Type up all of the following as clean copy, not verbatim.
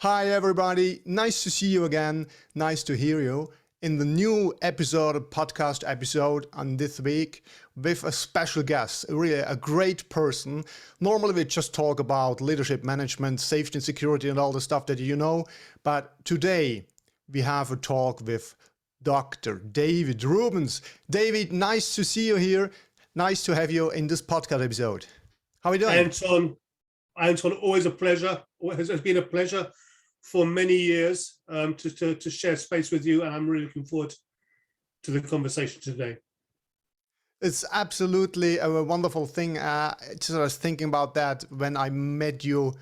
Hi everybody, nice to see you again, nice to hear you in the new podcast episode on this week with a special guest, really a great person. Normally we just talk about leadership management, safety and security and all the stuff that you know, but today we have a talk with Dr. David Rubens. David, nice to see you here, nice to have you in this podcast episode. How are you doing? Anton, always a pleasure. It has been a pleasure for many years to share space with you, and I'm really looking forward to the conversation today. It's absolutely a wonderful thing. I was thinking about that when I met you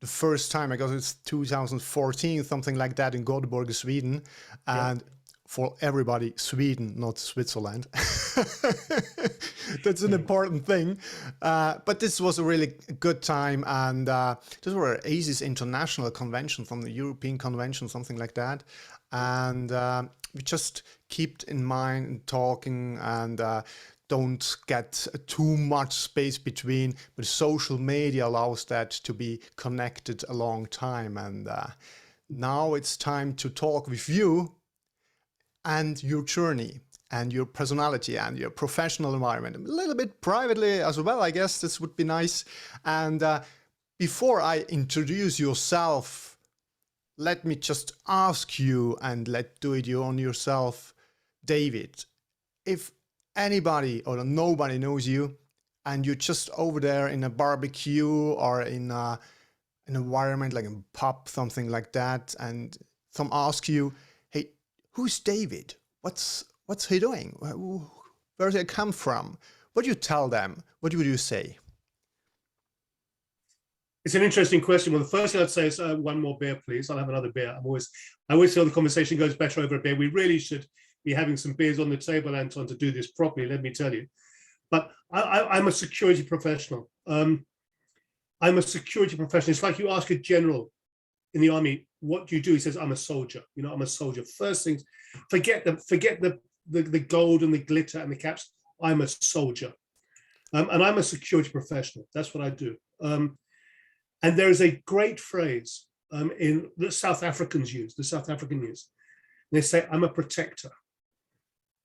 the first time, because it's 2014, something like that, in Gothenburg, Sweden. And for everybody, Sweden, not Switzerland. That's an important thing. But this was a really good time. And this were ASIS International Convention from the European Convention, something like that. And we just keep in mind talking and don't get too much space between. But social media allows that to be connected a long time. And now it's time to talk with you and your journey and your personality and your professional environment, a little bit privately as well, I guess this would be nice. And before I introduce yourself, let me just ask you, and do it you on yourself, David, if anybody or nobody knows you and you're just over there in a barbecue or in an environment like a pub, something like that, and some ask you, hey, who's David? What's he doing? Where does he come from? What do you tell them? What would you say? It's an interesting question. Well, the first thing I'd say is one more beer, please. I'll have another beer. I always feel the conversation goes better over a beer. We really should be having some beers on the table, Anton, to do this properly, let me tell you. But I'm a security professional. I'm a security professional. It's like you ask a general in the army, what do you do? He says, I'm a soldier. You know, I'm a soldier. First things, forget the gold and the glitter and the caps. I'm a soldier. And I'm a security professional. That's what I do. And there is a great phrase in the South African use. They say, I'm a protector.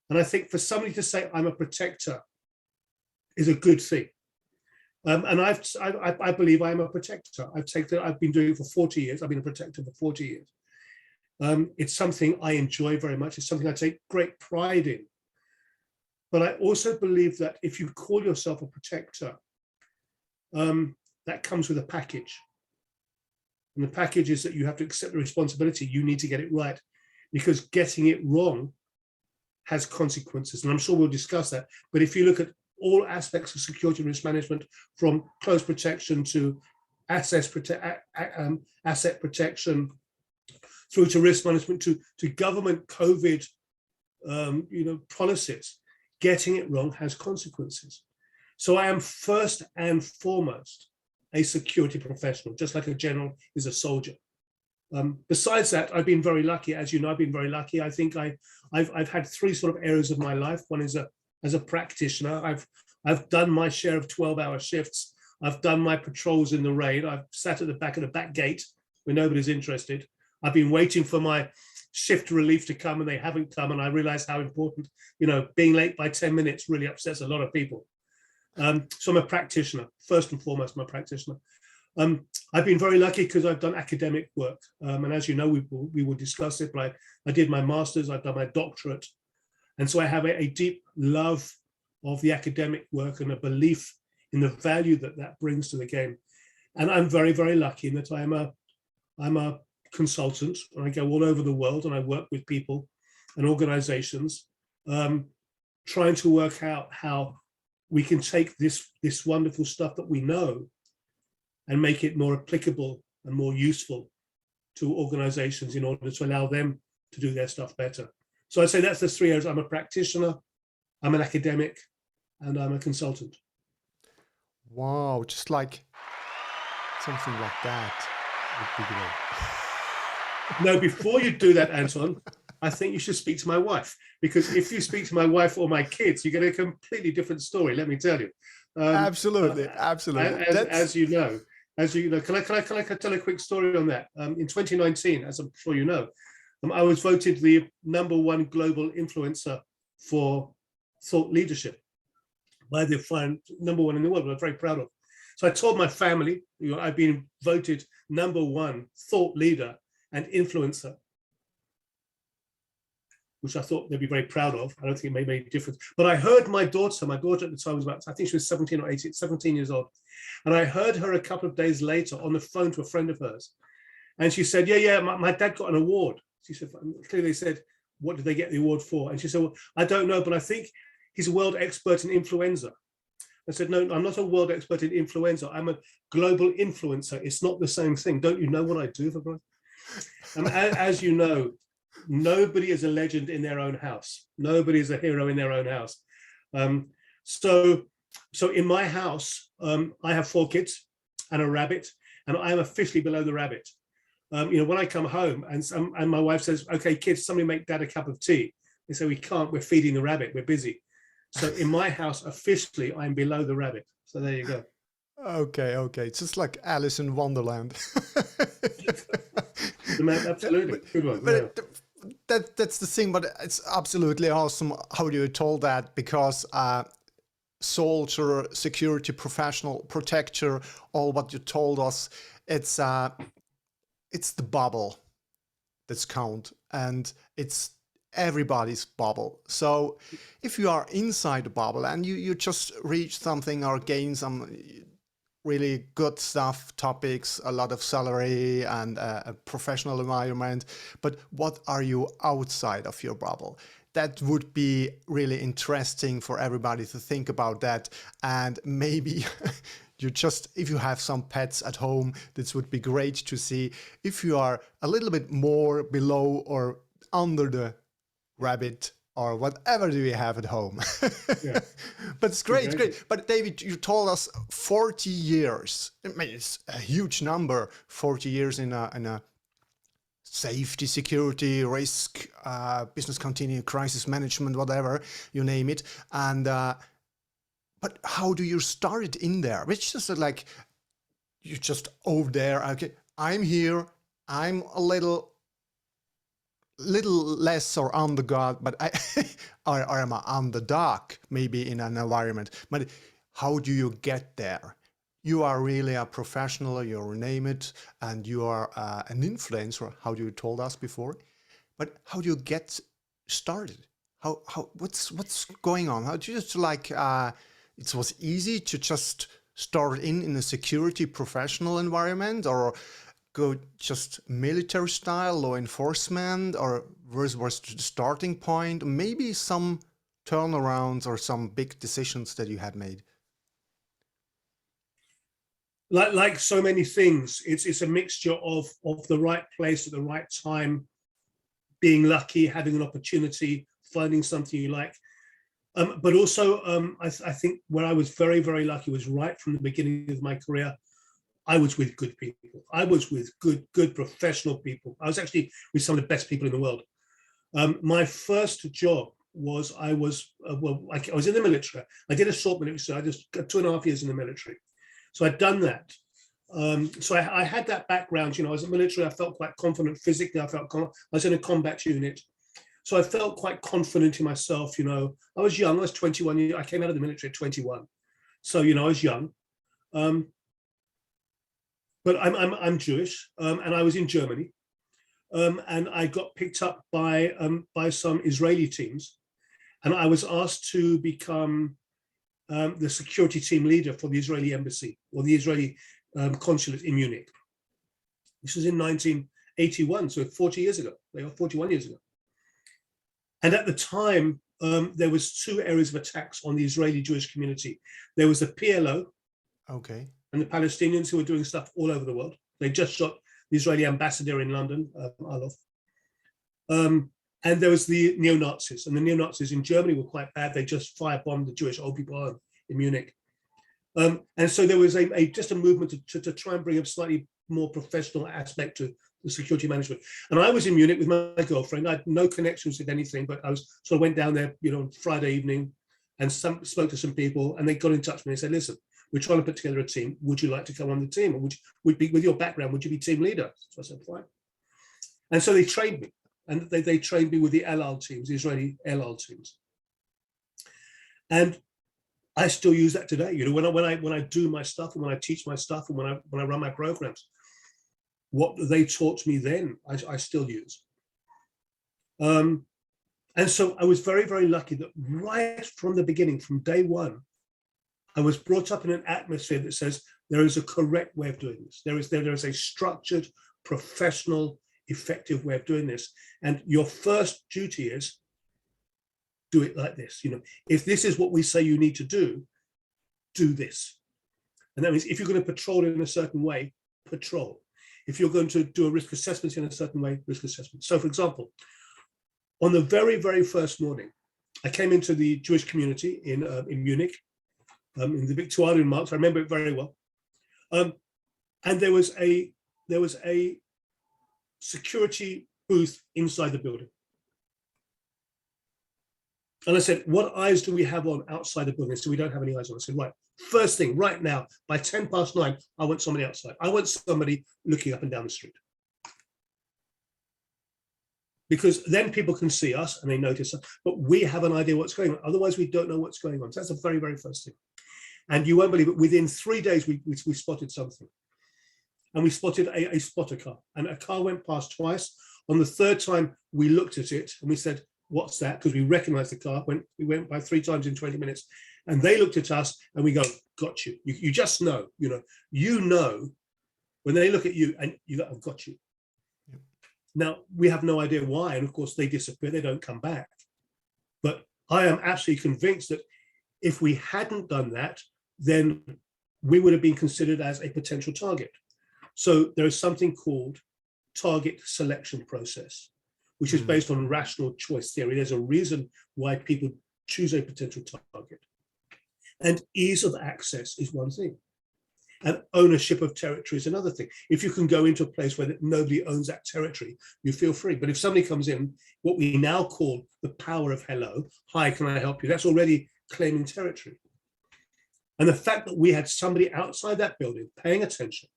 And I think for somebody to say, I'm a protector is a good thing. And I believe I am a protector. I've been doing it for 40 years. I've been a protector for 40 years. It's something I enjoy very much. It's something I take great pride in. But I also believe that if you call yourself a protector, that comes with a package. And the package is that you have to accept the responsibility. You need to get it right, because getting it wrong has consequences. And I'm sure we'll discuss that. But if you look at all aspects of security and risk management, from close protection to asset protection, through to risk management, to government COVID policies, getting it wrong has consequences. So I am first and foremost a security professional, just like a general is a soldier. Besides that, I've been very lucky. As you know, I've been very lucky. I think I've had three sort of areas of my life. One is as a practitioner. I've done my share of 12-hour shifts. I've done my patrols in the rain. I've sat at the back of the back gate where nobody's interested. I've been waiting for my shift relief to come, and they haven't come. And I realized how important, being late by 10 minutes really upsets a lot of people. So I'm a practitioner, first and foremost, I'm a practitioner. I've been very lucky because I've done academic work. And as you know, we will discuss it, but I did my master's, I've done my doctorate. And so I have a deep love of the academic work and a belief in the value that brings to the game. And I'm very, very lucky in that I'm a consultant, and I go all over the world and I work with people and organizations, trying to work out how we can take this wonderful stuff that we know and make it more applicable and more useful to organizations in order to allow them to do their stuff better. So I'd say that's the three areas. I'm a practitioner, I'm an academic, and I'm a consultant. Wow, just like something like that would be great. No, before you do that, Anton, I think you should speak to my wife, because if you speak to my wife or my kids, you get a completely different story, let me tell you. Absolutely. As you know. as you know, can I tell a quick story on that? In 2019, as I'm sure you know, I was voted the #1 global influencer for thought leadership by the #1 in the world, which I'm very proud of. So I told my family, I've been voted #1 thought leader and influencer, which I thought they'd be very proud of. I don't think it made any difference. But I heard my daughter at the time was about, I think she was 17 or 18, 17 years old. And I heard her a couple of days later on the phone to a friend of hers. And she said, yeah, my dad got an award. She said, clearly they said, what did they get the award for? And she said, well, I don't know, but I think he's a world expert in influenza. I said, no, I'm not a world expert in influenza. I'm a global influencer. It's not the same thing. Don't you know what I do, for God? As you know, nobody is a legend in their own house. Nobody is a hero in their own house. So in my house, I have 4 kids and a rabbit, and I am officially below the rabbit. When I come home and my wife says, okay, kids, somebody make dad a cup of tea. They say, we can't, we're feeding the rabbit, we're busy. So in my house, officially, I'm below the rabbit. So there you go. Okay. It's just like Alice in Wonderland. Absolutely. Good one. But that's the thing, but it's absolutely awesome how you told that, because soldier, security professional, protector, all what you told us, it's the bubble that's count, and it's everybody's bubble. So if you are inside the bubble and you just reach something or gain some really good stuff, topics, a lot of salary and a professional environment, but what are you outside of your bubble? That would be really interesting for everybody to think about that. And maybe if you have some pets at home, this would be great to see if you are a little bit more below or under the rabbit or whatever do you have at home. Yeah. But it's great, exactly. Great. But David, you told us 40 years. I mean, it's a huge number, 40 years in a safety, security, risk, business continuity, crisis management, whatever, you name it. And but how do you start in there? It's just like, you just over there, okay, I'm here, I'm a little less or on the guard, but or am I on the dark, maybe in an environment. But how do you get there? You are really a professional, you name it, and you are an influencer, how you told us before. But how do you get started? What's going on? How do you just like, it was easy to just start in a security professional environment, or go just military style, law enforcement, or where was the starting point? Maybe some turnarounds or some big decisions that you had made. Like so many things, it's a mixture of the right place at the right time, being lucky, having an opportunity, finding something you like. But also, I think where I was very, very lucky was right from the beginning of my career. I was with good people. I was with good professional people. I was actually with some of the best people in the world. My first job was I was in the military. I did a short military. I just got 2.5 years in the military. So I'd done that. So I had that background. I was in the military. I felt quite confident physically. I was in a combat unit. So I felt quite confident in myself. I was young. I was 21. I came out of the military at 21. So, I was young. But I'm Jewish, and I was in Germany, and I got picked up by some Israeli teams, and I was asked to become the security team leader for the Israeli embassy, or the Israeli consulate in Munich. This was in 1981, so 40 years ago, 41 years ago. And at the time, there was 2 areas of attacks on the Israeli Jewish community. There was the PLO. Okay. And the Palestinians, who were doing stuff all over the world. They just shot the Israeli ambassador in London, Alof. And there was the neo-Nazis. And the neo-Nazis in Germany were quite bad. They just firebombed the Jewish old people home in Munich. And so there was just a movement to try and bring a slightly more professional aspect to the security management. And I was in Munich with my girlfriend. I had no connections with anything, but I went down there, on Friday evening and spoke to some people, and they got in touch with me and said, listen, we're trying to put together a team. Would you like to come on the team? Or would be, with your background, would you be team leader? So I said, fine. And so they trained me, and they trained me with the El Al teams, the Israeli El Al teams. And I still use that today. You know, when I do my stuff, and when I teach my stuff, and when I run my programs, what they taught me then, I still use. And so I was very, very lucky that right from the beginning, from day one, I was brought up in an atmosphere that says there is a correct way of doing this. There is a structured, professional, effective way of doing this. And your first duty is do it like this. You know, if this is what we say you need to do this. And that means if you're going to patrol in a certain way, patrol. If you're going to do a risk assessment in a certain way, risk assessment. So for example, on the very, very first morning, I came into the Jewish community in Munich, in the Viktualienmarkt. I remember it very well. And there was a security booth inside the building. And I said, what eyes do we have on outside the building? So we don't have any eyes on. I said, right, first thing, right now, by 9:10, I want somebody outside. I want somebody looking up and down the street. Because then people can see us and they notice us, but we have an idea what's going on. Otherwise, we don't know what's going on. So that's the very, very first thing. And you won't believe it, within 3 days, we spotted something. And we spotted a spotter car, and a car went past twice. On the third time, we looked at it and we said, what's that? Because we recognized the car. We went by 3 times in 20 minutes. And they looked at us and we go, got you. You just know, you know, when they look at you and you go, I've got you. Yep. Now, we have no idea why. And of course, they disappear. They don't come back. But I am absolutely convinced that if we hadn't done that, then we would have been considered as a potential target. So there is something called target selection process, which is based on rational choice theory. There's a reason why people choose a potential target. And ease of access is one thing. And ownership of territory is another thing. If you can go into a place where nobody owns that territory, you feel free. But if somebody comes in, what we now call the power of hello, hi, can I help you? That's already claiming territory. And the fact that we had somebody outside that building paying attention,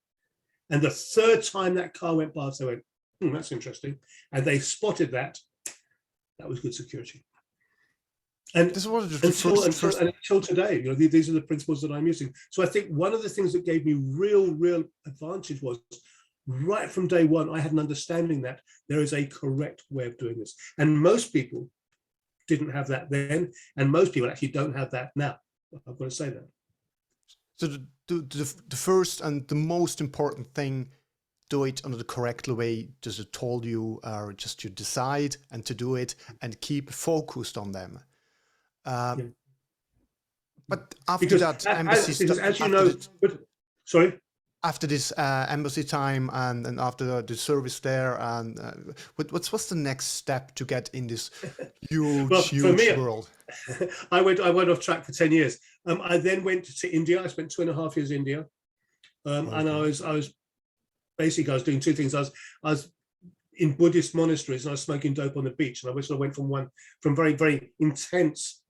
and the third time that car went past, they went, that's interesting. And they spotted that. That was good security. And this was until today, these are the principles that I'm using. So I think one of the things that gave me real advantage was right from day one, I had an understanding that there is a correct way of doing this. And most people didn't have that then. And most people actually don't have that now. I've got to say that. So the first and the most important thing, do it under the correct way, just it told you, or just to decide and to do it and keep focused on them. But after that embassy, after this embassy time and after the service there, and what's the next step to get in this huge world? I went off track for 10 years. I then went to India. I spent 2.5 years in India, and I was basically, I was doing two things. I was in Buddhist monasteries and I was smoking dope on the beach. And I went from very, very intense,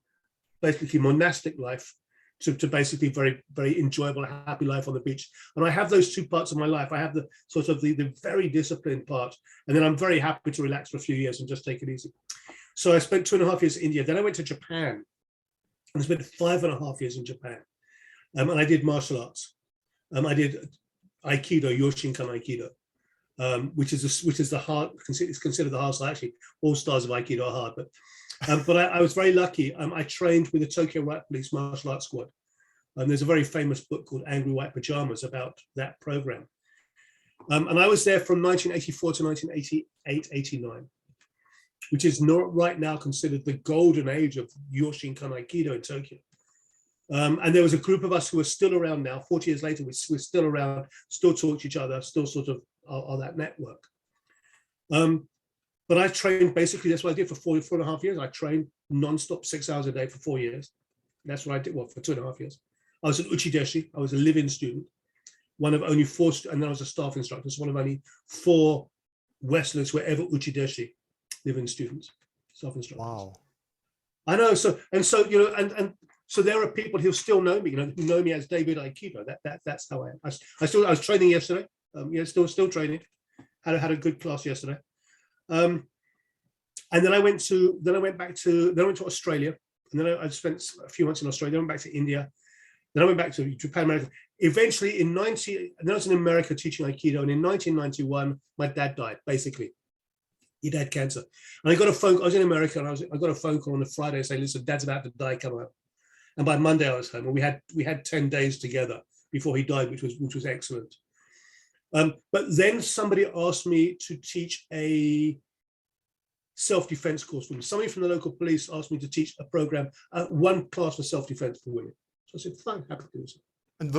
basically monastic life to basically very, very enjoyable, happy life on the beach. And I have those two parts of my life. I have the sort of the very disciplined part, and then I'm very happy to relax for a few years and just take it easy. So I spent 2.5 years in India. Then I went to Japan and I spent 5.5 years in Japan. And I did martial arts. I did Aikido, Yoshinkan Aikido, which is the hard. It's considered the hardest. Actually, all styles of Aikido are hard, but I was very lucky. I trained with the Tokyo Riot Police martial arts squad. There's a very famous book called Angry White Pajamas about that program. And I was there from 1984 to 1988-89, which is not right now considered the golden age of Yoshinkan Aikido in Tokyo. And there was a group of us who are still around now, 40 years later, we're still around, still talk to each other, still sort of are that network. But I trained, basically, that's what I did for 4.5 years. I trained non-stop 6 hours a day for 4 years. That's what I did, for 2.5 years. I was an uchideshi, I was a live-in student, one of only 4, and then I was a staff instructor, so one of only 4 Westerners who were ever uchideshi, live-in students, staff instructors. Wow. I know, so So there are people who still know me, who know me as David Aikido. That's how I am. I was training yesterday. Yeah, still training. Had a good class yesterday. And then I went back to Australia, and then I spent a few months in Australia. Then I went back to India. Then I went back to Japan, America. Eventually, and then I was in America teaching Aikido. And in 1991, my dad died. Basically, he'd had cancer. And I got a phone. I was in America, and I got a phone call on a Friday saying, "Listen, Dad's about to die. Come out." And by Monday, I was home. And we had 10 days together before he died, which was excellent. But then somebody asked me to teach a self-defense course for me. Somebody from the local police asked me to teach a program, one class for self-defense for women. So I said, fine, happy to do so. And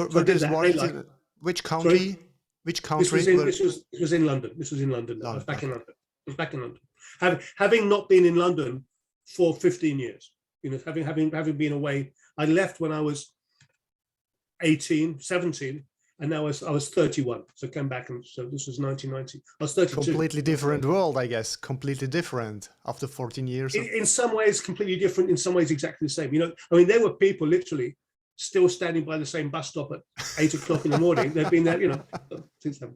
which country? Sorry? Which country? This was in London. This was in London. I was back in London. I was back in London. Having not been in London for 15 years, having been away, I left when I was 17, and now I was 31. So came back, and so this was 1990. I was 32. Completely different world, I guess. Completely different after 14 years. In some ways, completely different. In some ways, exactly the same. There were people literally still standing by the same bus stop at 8 o'clock in the morning. They've been there, since then.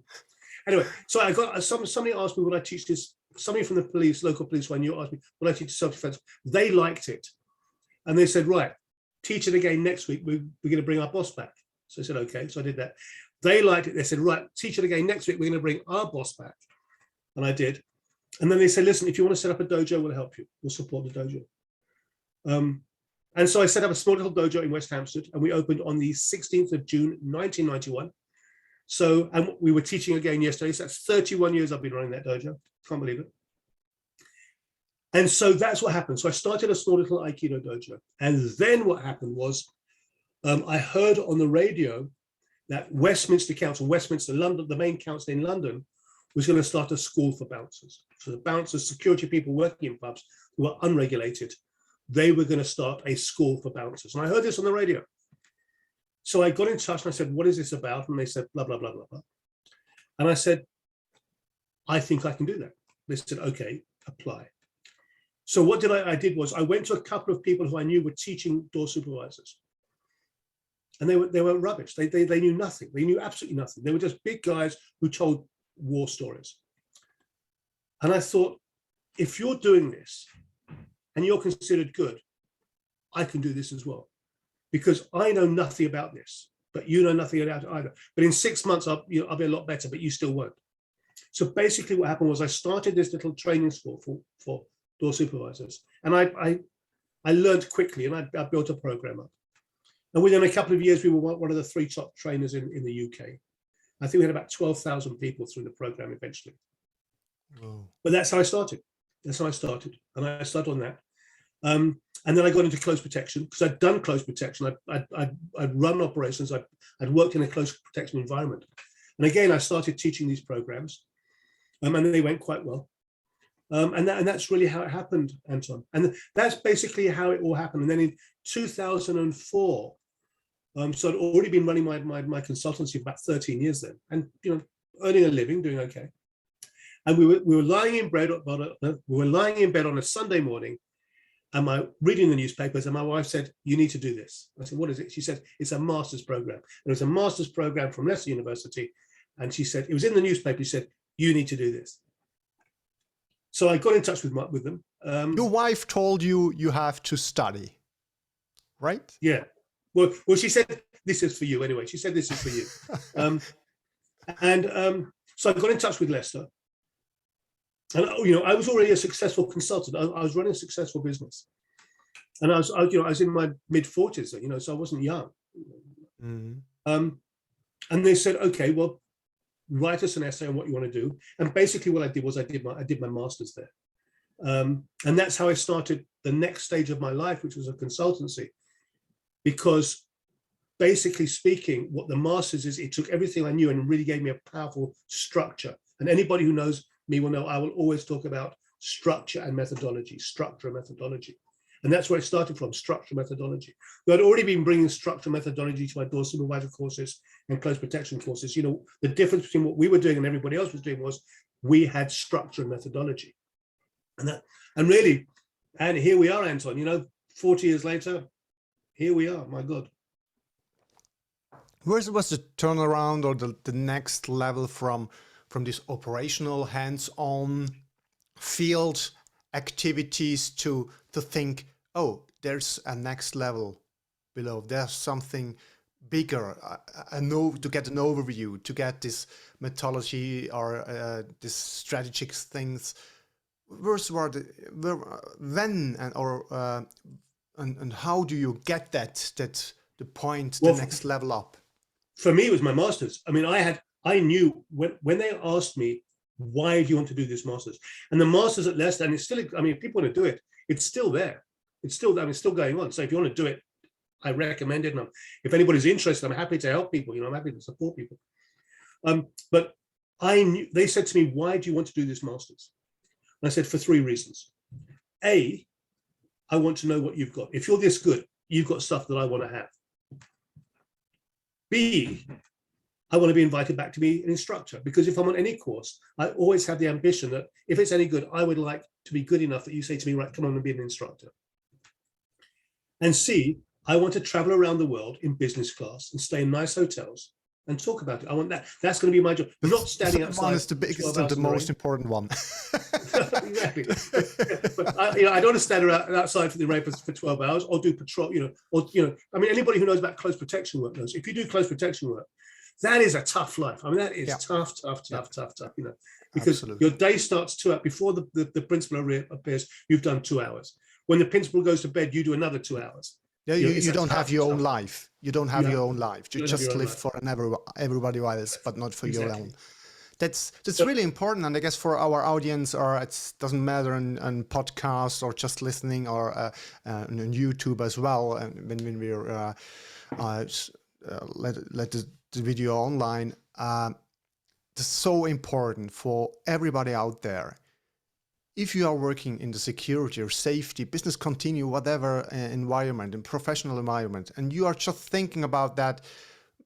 Anyway, so I got somebody asked me, would I teach this? Somebody from the local police, who I knew, asked me, would I teach self-defense? They liked it, and they said, right, teach it again next week. We're going to bring our boss back. So I said, okay. So I did that. They liked it. They said, right, teach it again next week. We're going to bring our boss back. And I did. And then they said, listen, if you want to set up a dojo, we'll help you. We'll support the dojo. And so I set up a small little dojo in West Hampstead, and we opened on the 16th of June, 1991. So, and we were teaching again yesterday. So that's 31 years I've been running that dojo. Can't believe it. And so that's what happened. So I started a small little Aikido dojo. And then what happened was I heard on the radio that Westminster Council, Westminster, London, the main council in London, was going to start a school for bouncers. So the bouncers, security people working in pubs who were unregulated, they were going to start a school for bouncers. And I heard this on the radio. So I got in touch and I said, what is this about? And they said, blah, blah, blah, blah, blah. And I said, I think I can do that. They said, okay, apply. So what I did was I went to a couple of people who I knew were teaching door supervisors. And they were rubbish. They knew nothing. They knew absolutely nothing. They were just big guys who told war stories. And I thought, if you're doing this and you're considered good, I can do this as well. Because I know nothing about this, but you know nothing about it either. But in 6 months, I'll be a lot better, but you still won't. So basically what happened was I started this little training school for door supervisors. And I learned quickly, and I built a program up. And within a couple of years, we were one of the 3 top trainers in the UK. I think we had about 12,000 people through the program eventually. Whoa. But that's how I started. That's how I started. And I started on that. And then I got into close protection because I'd done close protection. I'd run operations. I'd worked in a close protection environment. And again, I started teaching these programs, and they went quite well. And that's really how it happened, Anton. And that's basically how it all happened. And then in 2004, so I'd already been running my consultancy for about 13 years then, and earning a living, doing okay. And we were lying in bed on a Sunday morning, and reading the newspapers, and my wife said, "You need to do this." I said, "What is it?" She said, "It's a master's program." And it was a master's program from Leicester University, and she said it was in the newspaper. She said, "You need to do this." So I got in touch with them. Your wife told you have to study, right? Yeah. Well, she said, "This is for you." Anyway, she said, "This is for you." So I got in touch with Leicester. And I was already a successful consultant. I was running a successful business, and I was in my mid-40s, so I wasn't young. Mm-hmm. And they said, "Okay, well, write us an essay on what you want to do." And basically, what I did was I did my master's there, and that's how I started the next stage of my life, which was a consultancy. Because basically speaking, what the master's is, it took everything I knew and really gave me a powerful structure. And anybody who knows me will know I will always talk about structure and methodology, And that's where it started from, structure methodology. I'd already been bringing structure methodology to my door supervisor courses and close protection courses. The difference between what we were doing and everybody else was doing was we had structure and methodology. And here we are, Anton, 40 years later, here we are, my God. Where was the turnaround or the next level from this operational hands-on field activities to think, oh, there's a next level below, there's something bigger, to get an overview, to get this methodology or this strategic things. When and how do you get that the point, the next level up? For me, it was my master's. I mean, I knew when they asked me, why do you want to do this master's? And the master's at Leicester, and it's still, I mean, if people want to do it, it's still there. It's still, I mean, it's still going on. So if you want to do it, I recommend it. And if anybody's interested, I'm happy to help people. You know, I'm happy to support people. But I knew, they said to me, why do you want to do this master's? And I said, for 3 reasons. A, I want to know what you've got. If you're this good, you've got stuff that I want to have. B, I want to be invited back to be an instructor, because if I'm on any course, I always have the ambition that if it's any good, I would like to be good enough that you say to me, right, come on and be an instructor. And C, I want to travel around the world in business class and stay in nice hotels and talk about it. I want that. That's going to be my job. Not standing outside. One is the biggest and the most important one. Exactly. But I don't want to stand outside for the rain for 12 hours or do patrol, I mean, anybody who knows about close protection work knows, if you do close protection work, that is a tough life. I mean, that is tough, because Absolutely. Your day starts 2 hours before the principal appears, you've done 2 hours. When the principal goes to bed, you do another 2 hours. Yeah, you don't have your own life. You don't have your own life. You just live for everybody else, but not for your own. That's really important, and I guess for our audience, or it doesn't matter on podcasts or just listening, or on YouTube as well. And when we're let the video online, it's so important for everybody out there. If you are working in the security or safety, business continue, whatever environment, in professional environment, and you are just thinking about that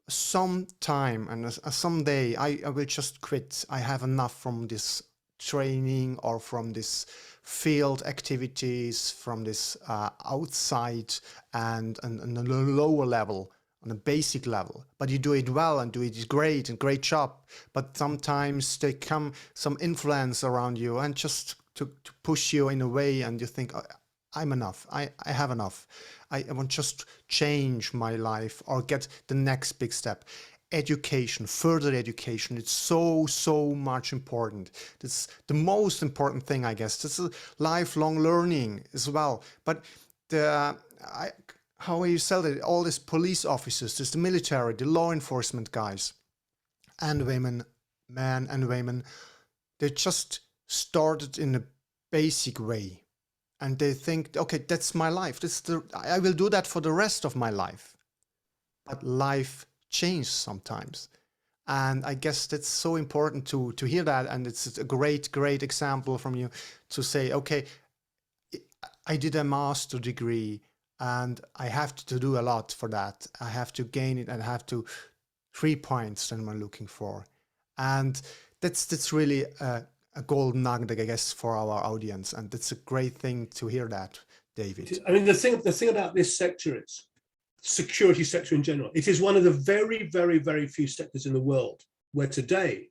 sometime and someday I will just quit. I have enough from this training or from this field activities, from this outside and on a lower level, on a basic level, but you do it well and do it great and great job. But sometimes they come some influence around you and just to push you in a way, and you think, I'm enough, I have enough, I want just change my life or get the next big step. Education, further education, it's so much important. It's the most important thing, I guess. It's a lifelong learning as well. But how you sell it, all these police officers, there's the military, the law enforcement guys and women, men and women, they just started in a basic way, and they think, okay, that's my life. I will do that for the rest of my life. But life changes sometimes, and I guess that's so important to hear that. And it's a great example from you to say, okay, I did a master degree, and I have to do a lot for that. I have to gain it, and I have to 3 points that I'm looking for, and that's really a golden nugget, I guess, for our audience, and that's a great thing to hear that, David. I mean, the thing about this sector is security sector in general. It is one of the very few sectors in the world where today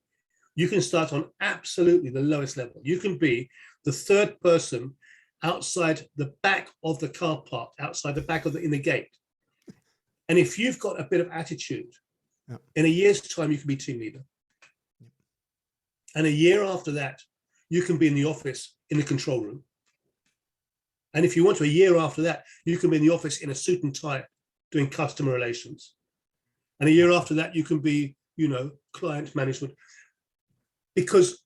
you can start on absolutely the lowest level. You can be the 3rd person outside the back of the car park, outside the back of in the gate, and if you've got a bit of attitude, in a year's time you can be team leader. And a year after that, you can be in the office in the control room. And if you want to, a year after that, you can be in the office in a suit and tie doing customer relations. And a year after that, you can be, client management. Because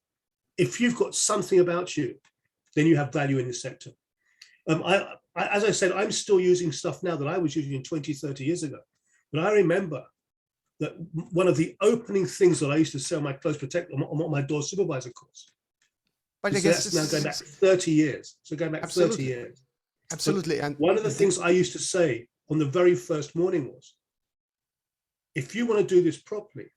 if you've got something about you, then you have value in the sector. As I said, I'm still using stuff now that I was using 20, 30 years ago. But I remember that one of the opening things that I used to sell my close protect on my door supervisor course. But I guess that's now going back 30 years. So going back absolutely. 30 years. Absolutely. And one of the things I used to say on the very first morning was, if you want to do this properly,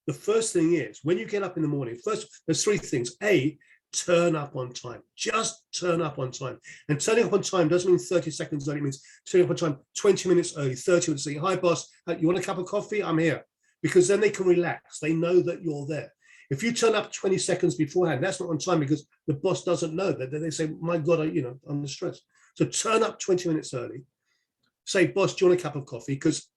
the first thing is, when you get up in the morning, first, there's 3 things. A, turn up on time. Just turn up on time. And turning up on time doesn't mean 30 seconds early. It means turning up on time 20 minutes early, 30 minutes early. Hi, boss. You want a cup of coffee? I'm here. Because then they can relax. They know that you're there. If you turn up 20 seconds beforehand, that's not on time because the boss doesn't know that. They say, my God, I'm under stress. So turn up 20 minutes early. Say, boss, do you want a cup of coffee? Because,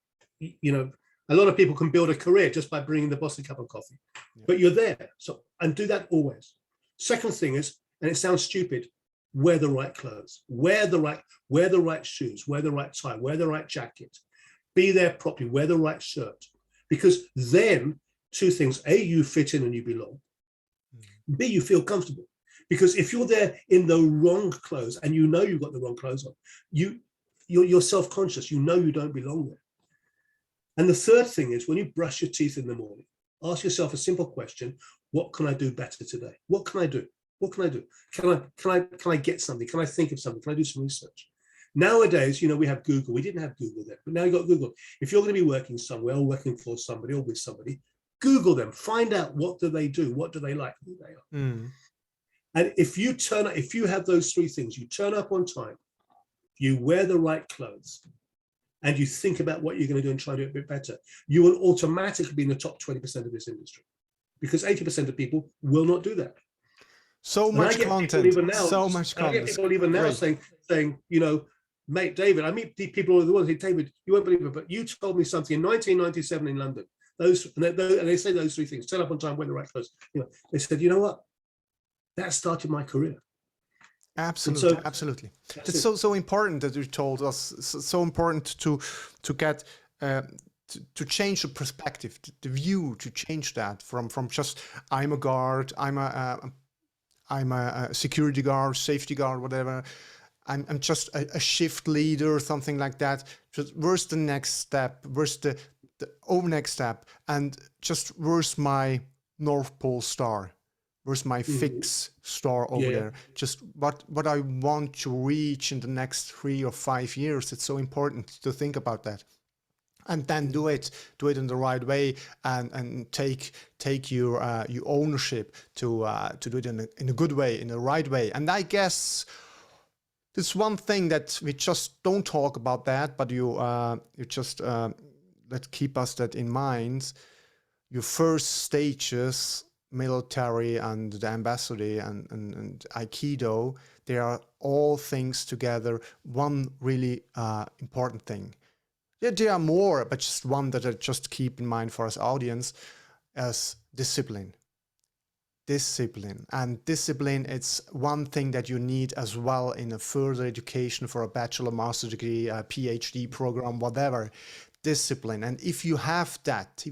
a lot of people can build a career just by bringing the boss a cup of coffee, but you're there. So, and do that always. Second thing is, and it sounds stupid, wear the right clothes, wear the right shoes, wear the right tie, wear the right jacket, be there properly, wear the right shirt. Because then two things, A, you fit in and you belong. B, you feel comfortable. Because if you're there in the wrong clothes and you've got the wrong clothes on, you're self-conscious, you don't belong there. And the third thing is when you brush your teeth in the morning, ask yourself a simple question: what can I do better today? What can I do? What can I do? Can I get something? Can I think of something? Can I do some research? Nowadays, we have Google. We didn't have Google then, but now you've got Google. If you're going to be working somewhere or working for somebody or with somebody, Google them, find out what do they do, what do they like, who they are. And if you have those three things, you turn up on time, you wear the right clothes, and you think about what you're going to do and try to do it a bit better, you will automatically be in the top 20% of this industry, because 80% of people will not do that. So much content, so much content. I get people even now saying, mate, David, I meet people all over the world. Say, David, you won't believe it, but you told me something in 1997 in London. And they say those three things: turn up on time, wear the right clothes. They said, you know what? That started my career. Absolutely, absolutely. It's so important that you told us. So important to get to change the perspective, the view, to change that from just I'm a guard, I'm a security guard, safety guard, whatever. I'm just a shift leader, something like that. Just where's the next step? Where's the next step? And just where's my North Pole star? Where's my fix star over there? Just what I want to reach in the next 3 or 5 years. It's so important to think about that, and then do it in the right way, and take your ownership to do it in a good way, in the right way. And I guess there's one thing that we just don't talk about that, but you just let's keep us that in mind. Your first stages, military and the ambassador and Aikido, they are all things together. One really important thing. Yeah, there are more, but just one that I just keep in mind for us audience as discipline. Discipline. And discipline, it's one thing that you need as well in a further education for a bachelor, master degree, a PhD program, whatever. Discipline. And if you have that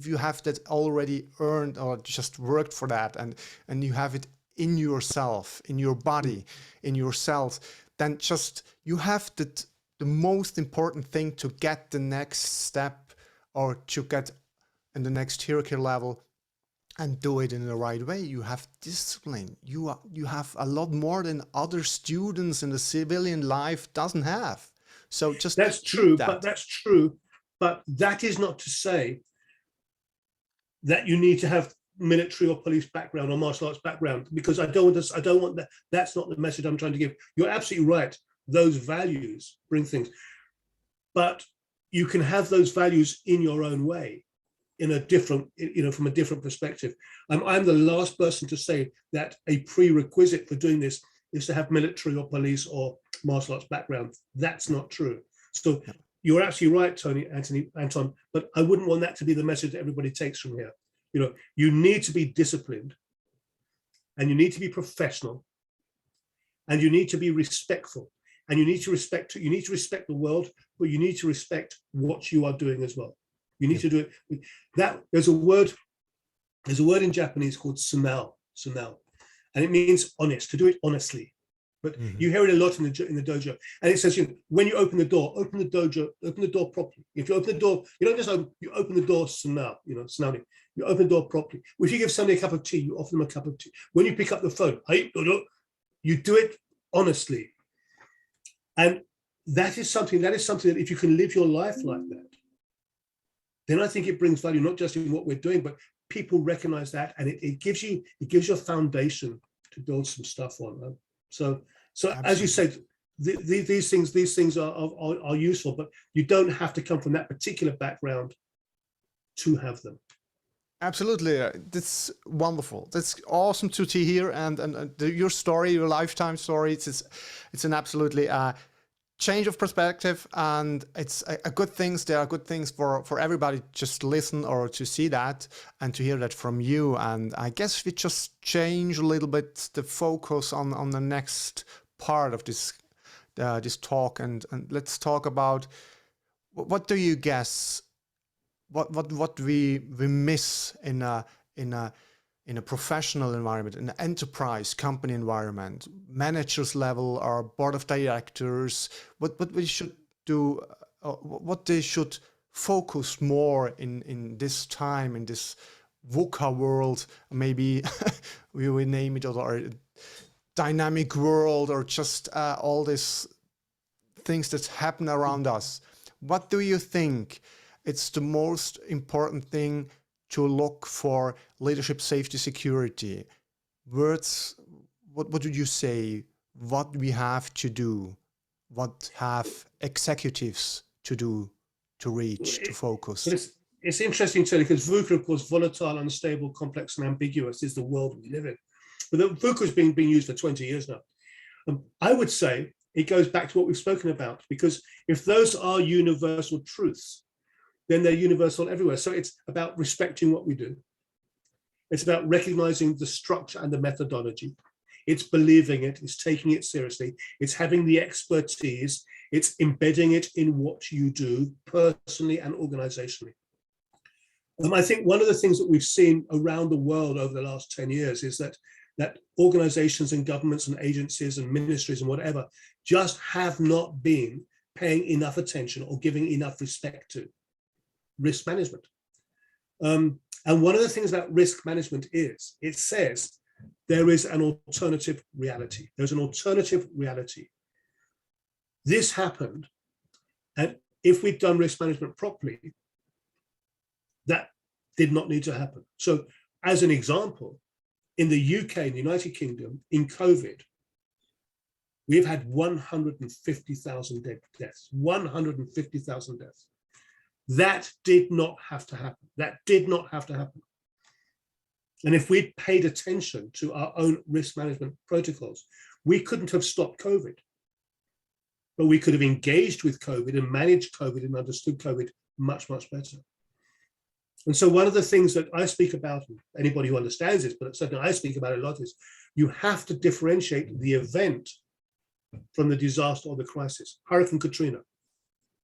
already earned or just worked for that, and you have it in yourself, in your body, in yourself, then just you have the most important thing to get the next step, or to get in the next hierarchy level and do it in the right way. You have discipline. You have a lot more than other students in the civilian life doesn't have. So just that's true, but that's true. But that is not to say that you need to have military or police background or martial arts background, because I don't want that. That's not the message I'm trying to give. You're absolutely right. Those values bring things, but you can have those values in your own way, in a different, from a different perspective. I'm the last person to say that a prerequisite for doing this is to have military or police or martial arts background. That's not true. So you're absolutely right, Anton, but I wouldn't want that to be the message that everybody takes from here. You need to be disciplined, and you need to be professional, and you need to be respectful, and you need to respect the world, but you need to respect what you are doing as well. You need to do it. There's a word in Japanese called sunao, and it means honest, to do it honestly. But you hear it a lot in the dojo, and it says, when you open the door properly. If you open the door, you don't just you open the door sunao, sunao. You open the door properly. If you give somebody a cup of tea, you offer them a cup of tea. When you pick up the phone, you do it honestly. And that is something that if you can live your life like that, then I think it brings value, not just in what we're doing, but people recognize that, and it gives you a foundation build some stuff on. So as you Absolutely. said, these things are useful, but you don't have to come from that particular background to have them. Absolutely, that's wonderful. That's awesome to hear, and your story, your lifetime story. It's an absolutely change of perspective, and it's a good things. There are good things for everybody just to listen or to see that and to hear that from you. And I guess we just change a little bit the focus on the next part of this talk, and let's talk about what do you guess what we miss in a professional environment, in an enterprise company environment, managers level or board of directors, what we should do, what they should focus more in this time, in this VUCA world, maybe we will name it, or dynamic world, or just all these things that happen around us. What do you think it's the most important thing to look for leadership, safety, security? Words, what would you say? What we have to do? What have executives to do to reach, to focus? But it's interesting too, because VUCA, of course, volatile, unstable, complex, and ambiguous, is the world we live in. But the VUCA has been used for 20 years now. I would say it goes back to what we've spoken about, because if those are universal truths, then they're universal everywhere. So it's about respecting what we do. It's about recognizing the structure and the methodology. It's believing it, it's taking it seriously, it's having the expertise, it's embedding it in what you do personally and organizationally. I think one of the things that we've seen around the world over the last 10 years is that organizations and governments and agencies and ministries and whatever just have not been paying enough attention or giving enough respect to risk management. And one of the things about risk management is it says there is an alternative reality. There's an alternative reality. This happened, and if we'd done risk management properly, that did not need to happen. So as an example, in the UK, in the United Kingdom, in COVID, we've had 150,000 deaths, 150,000 deaths. That did not have to happen. That did not have to happen. And if we'd paid attention to our own risk management protocols, we couldn't have stopped COVID. But we could have engaged with COVID and managed COVID and understood COVID much, much better. And so one of the things that I speak about, anybody who understands this, but certainly I speak about it a lot, is you have to differentiate the event from the disaster or the crisis. Hurricane Katrina,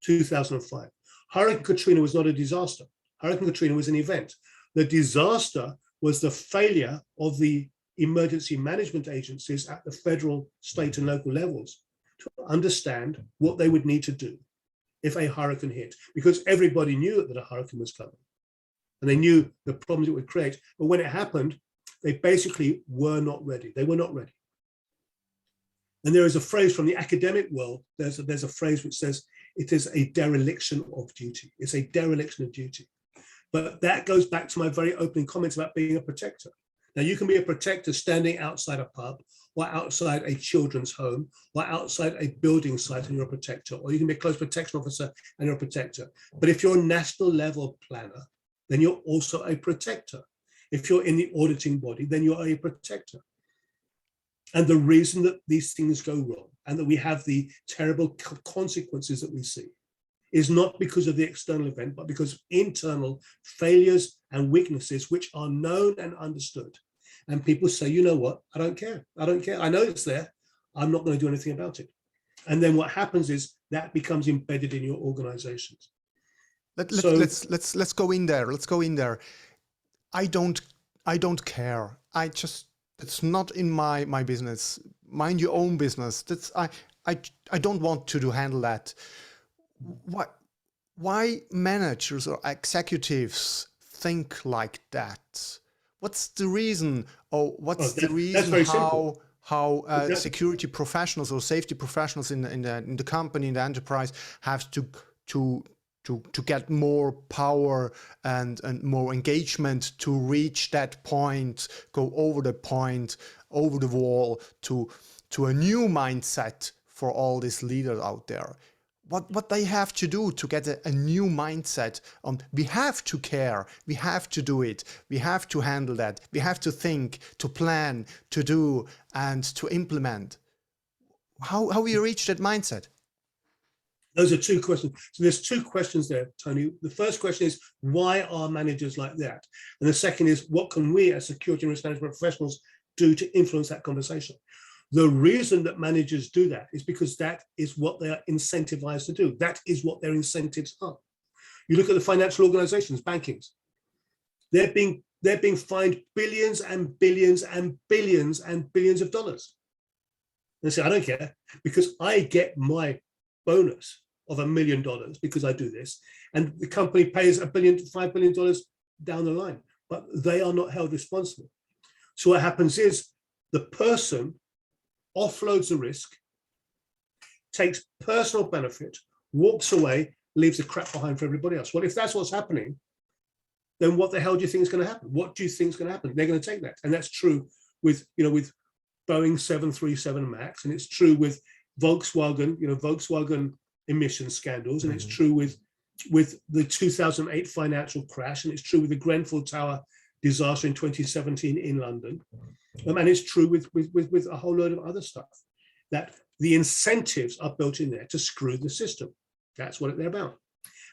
2005. Hurricane Katrina was not a disaster. Hurricane Katrina was an event. The disaster was the failure of the emergency management agencies at the federal, state, and local levels to understand what they would need to do if a hurricane hit, because everybody knew that a hurricane was coming and they knew the problems it would create. But when it happened, they basically were not ready. They were not ready. And there is a phrase from the academic world, there's a phrase which says, it is a dereliction of duty. It's a dereliction of duty. But that goes back to my very opening comments about being a protector. Now, you can be a protector standing outside a pub or outside a children's home or outside a building site and you're a protector, or you can be a close protection officer and you're a protector. But if you're a national level planner, then you're also a protector. If you're in the auditing body, then you're a protector. And the reason that these things go wrong and that we have the terrible consequences that we see is not because of the external event, but because of internal failures and weaknesses which are known and understood. And people say, you know what, I don't care. I don't care. I know it's there. I'm not going to do anything about it. And then what happens is that becomes embedded in your organizations. Let's go in there. Let's go in there. I don't care. It's not in my business. Mind your own business. I don't want to handle that. Why managers or executives think like that? What's the reason? Or what's the reason how security professionals or safety professionals in the company, in the enterprise have to to get more power and more engagement to reach that point, go over the point, over the wall to a new mindset for all these leaders out there. What they have to do to get a new mindset on, we have to care, we have to do it, we have to handle that, we have to think, to plan, to do, and to implement. How we reach that mindset? Those are two questions. So there's two questions there, Tony. The first question is, why are managers like that? And the second is, what can we as security and risk management professionals do to influence that conversation? The reason that managers do that is because that is what they are incentivized to do. That is what their incentives are. You look at the financial organizations, bankings, they're being fined billions and billions and billions and billions of dollars. And they say, I don't care, because I get my bonus of $1 million because I do this, and the company pays $5 billion down the line, but they are not held responsible. So what happens is the person offloads the risk, takes personal benefit, walks away, leaves the crap behind for everybody else. Well, if that's what's happening, then what the hell do you think is going to happen? What do you think is going to happen? They're going to take that, and that's true with with Boeing 737 Max, and it's true with Volkswagen, Volkswagen emission scandals, and it's true with the 2008 financial crash, and it's true with the Grenfell Tower disaster in 2017 in London, and it's true with a whole load of other stuff, that the incentives are built in there to screw the system. That's what they're about.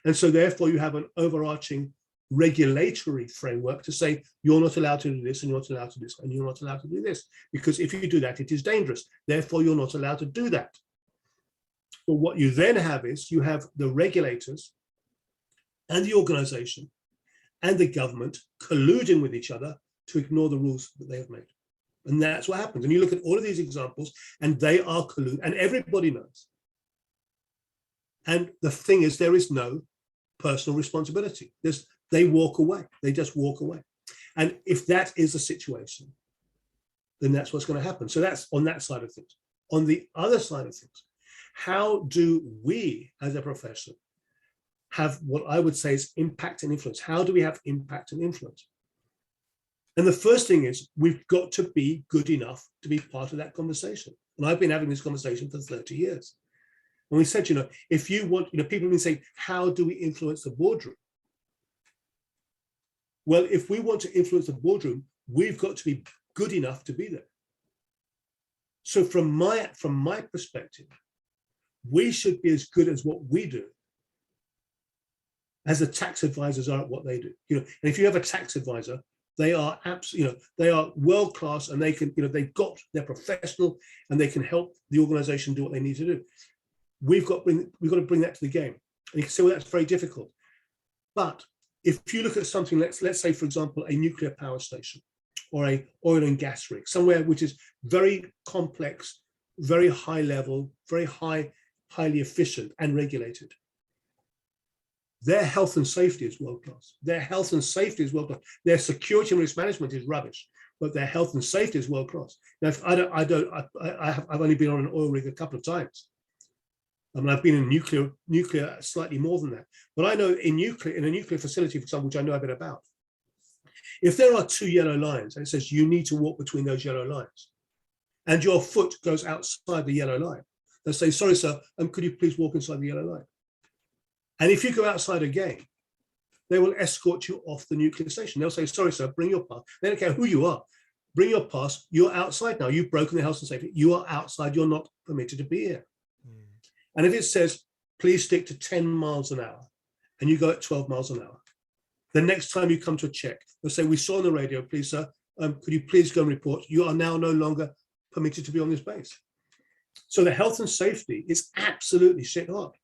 And so therefore you have an overarching regulatory framework to say, you're not allowed to do this, and you're not allowed to do this, and you're not allowed to do this, because if you do that, it is dangerous. Therefore, you're not allowed to do that. But what you then have is you have the regulators and the organization and the government colluding with each other to ignore the rules that they have made. And that's what happens. And you look at all of these examples, and they are colluding, and everybody knows. And the thing is, there is no personal responsibility. They walk away. They just walk away. And if that is the situation, then that's what's going to happen. So that's on that side of things. On the other side of things, how do we as a profession have what I would say is impact and influence? How do we have impact and influence? And the first thing is, we've got to be good enough to be part of that conversation. And I've been having this conversation for 30 years. And we said, if you want, people have been saying, how do we influence the boardroom? Well, if we want to influence the boardroom, we've got to be good enough to be there. So from my perspective, we should be as good as what we do as the tax advisors are at what they do. And if you have a tax advisor, they are they are world class, and they can, they're professional, and they can help the organization do what they need to do. We've got to bring that to the game. And you can say, well, that's very difficult. But if you look at something, let's say, for example, a nuclear power station or a oil and gas rig, somewhere which is very complex, very high level, very highly efficient and regulated. Their health and safety is world class. Their health and safety is world class. Their security and risk management is rubbish, but their health and safety is world class. Now, I've only been on an oil rig a couple of times. I mean, I've been in nuclear slightly more than that. But I know in a nuclear facility, for example, which I know a bit about, if there are 2 yellow lines and it says you need to walk between those yellow lines, and your foot goes outside the yellow line, they'll say, sorry, sir, could you please walk inside the yellow line? And if you go outside again, they will escort you off the nuclear station. They'll say, sorry, sir, bring your pass. They don't care who you are. Bring your pass. You're outside now. You've broken the health and safety. You are outside. You're not permitted to be here. And if it says, please stick to 10 miles an hour, and you go at 12 miles an hour, the next time you come to a check, they'll say, we saw on the radio, please, sir, could you please go and report? You are now no longer permitted to be on this base. So the health and safety is absolutely shit hot.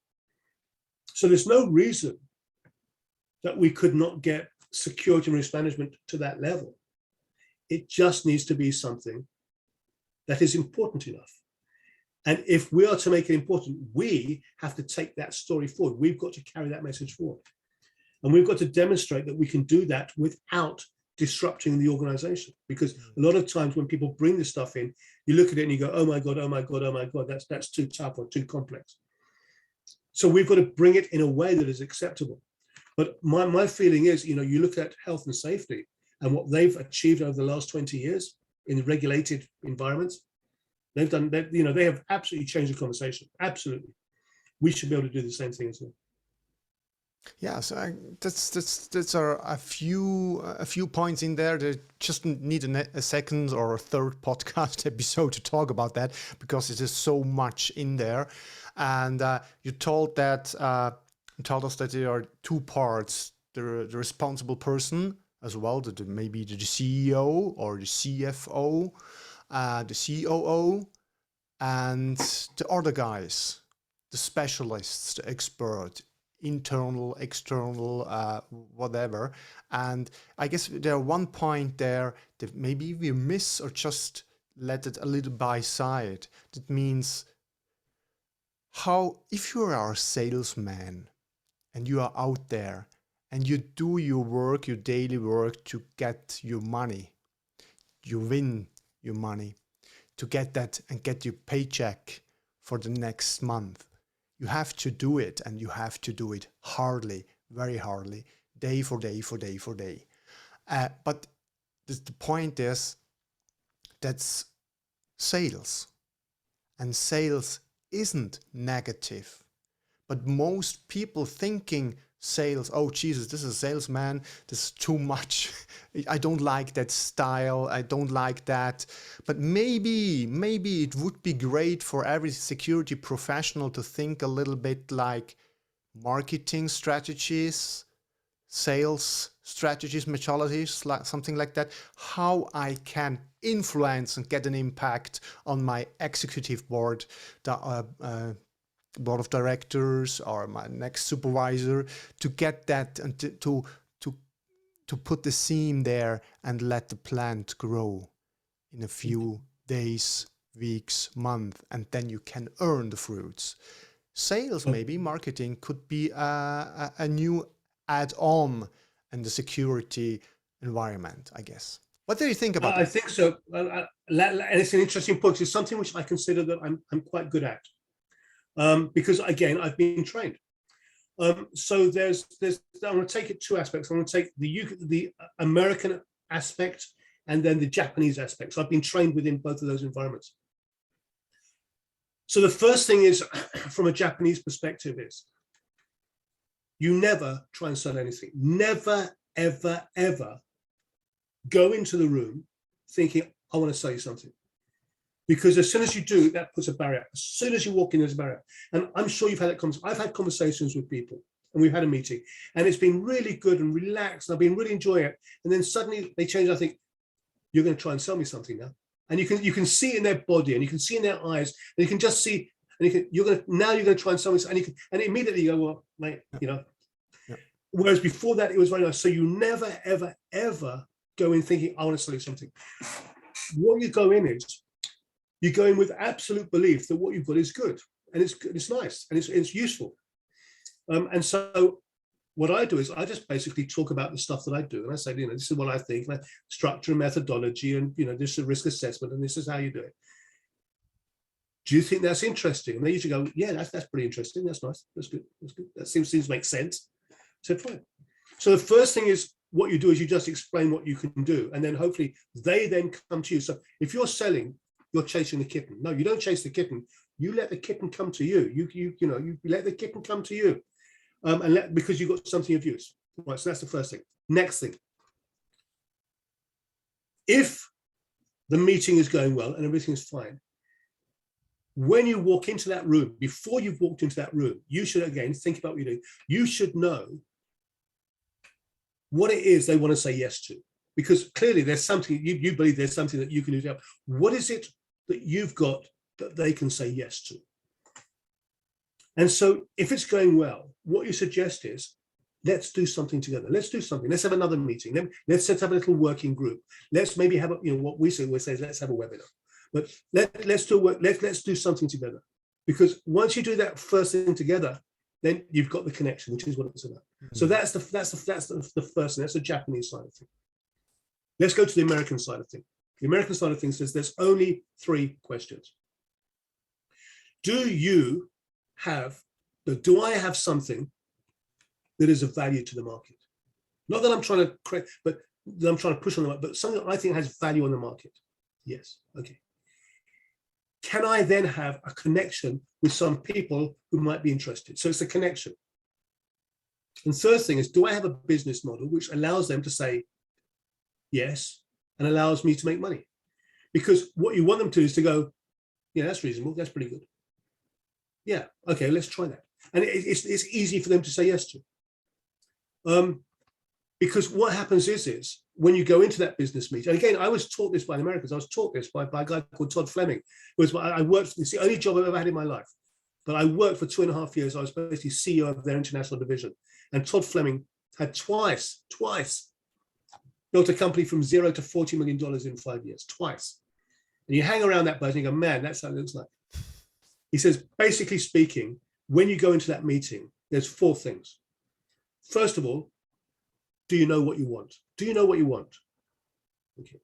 So there's no reason that we could not get security and risk management to that level. It just needs to be something that is important enough. And if we are to make it important, we have to take that story forward. We've got to carry that message forward. And we've got to demonstrate that we can do that without disrupting the organization. Because a lot of times when people bring this stuff in, you look at it and you go, oh my God, oh my God, oh my God, that's too tough or too complex. So we've got to bring it in a way that is acceptable. But my feeling is, you look at health and safety and what they've achieved over the last 20 years in regulated environments. They have absolutely changed the conversation. Absolutely. We should be able to do the same thing as well. Yeah, so that's a few points in there that just need a second or a third podcast episode to talk about that, because it is so much in there. And you told us that there are two parts: the responsible person as well, maybe the CEO or the CFO, the COO, and the other guys, the specialists, the expert, internal, external, whatever. And I guess there one point there that maybe we miss or just let it a little by side. That means if you are a salesman and you are out there and you do your work, your daily work to get your money, you win your money, to get that and get your paycheck for the next month. You have to do it, and you have to do it hardly, very hardly, day for day for day for day. But the point is, that's sales. And sales isn't negative. But most people thinking sales, oh Jesus, this is a salesman, this is too much. I don't like that style, I don't like that. But maybe it would be great for every security professional to think a little bit like marketing strategies, sales strategies, methodologies, something like that. How I can influence and get an impact on my executive board, the board of directors or my next supervisor, to get that and to put the seam there and let the plant grow in a few days, weeks, month, and then you can earn the fruits. Sales, maybe marketing could be a new add-on in the security environment, I guess. What do you think about that? I think so. And it's an interesting point. It's something which I consider that I'm quite good at. Because again, I've been trained. So there's I want to take it two aspects. I want to take the American aspect and then the Japanese aspect. So I've been trained within both of those environments. So the first thing is, from a Japanese perspective, is you never try and sell anything. Never, ever, ever go into the room thinking, I want to sell you something. Because as soon as you do, that puts a barrier. As soon as you walk in, there's a barrier. And I'm sure you've had that conversation. I've had conversations with people, and we've had a meeting, and it's been really good and relaxed, and I've been really enjoying it. And then suddenly they change. I think, you're going to try and sell me something now. And you can see it in their body, and you can see in their eyes, and you can just see, and you're going to try and sell me something. And immediately you go, well, mate, Yeah. Whereas before that, it was very nice. So you never, ever, ever go in thinking, I want to sell you something. What you go in is, you go in with absolute belief that what you've got is good, and it's good, it's nice, and it's useful. And so what I do is I just basically talk about the stuff that I do, and I say, this is what I think, and structure and methodology, and this is a risk assessment, and this is how you do it. Do you think that's interesting? And they usually go, yeah, that's pretty interesting. That's nice. That's good. That's good. That seems to make sense. So fine. So the first thing is, what you do is you just explain what you can do, and then hopefully they then come to you. So if you're selling, you're chasing the kitten. No, you don't chase the kitten. You let the kitten come to you. You let the kitten come to you, because you've got something of use. Right. So that's the first thing. Next thing. If the meeting is going well and everything is fine, when you walk into that room, before you've walked into that room, you should again think about what you're doing. You should know what it is they want to say yes to, because clearly there's something you believe there's something that you can do to help. What is it that you've got that they can say yes to? And so if it's going well, what you suggest is, let's do something together. Let's do something. Let's have another meeting. Let's set up a little working group. Let's maybe have what we say is let's have a webinar. But let's do something together. Because once you do that first thing together, then you've got the connection, which is what it's about. Mm-hmm. So that's the first thing. That's the Japanese side of things. Let's go to the American side of things. The American side of things says there's only 3 questions. Do you have do I have something that is of value to the market? Not that I'm trying to create, but that I'm trying to push on the market, but something that I think has value on the market. Yes, okay. Can I then have a connection with some people who might be interested? So it's a connection. And third thing is, do I have a business model which allows them to say yes and allows me to make money? Because what you want them to do is to go, yeah, that's reasonable, that's pretty good. Yeah, okay, let's try that. And it's easy for them to say yes to. Because what happens is when you go into that business meeting, and again, I was taught this by the Americans, I was taught this by a guy called Todd Fleming, who was, I worked, it's the only job I've ever had in my life, but I worked for 2.5 years. I was basically CEO of their international division. And Todd Fleming had twice built a company from $0 to $40 million in 5 years, twice. And you hang around that boat and you go, man, that's how it looks like. He says, basically speaking, when you go into that meeting, there's 4 things. First of all, do you know what you want? Do you know what you want? Okay.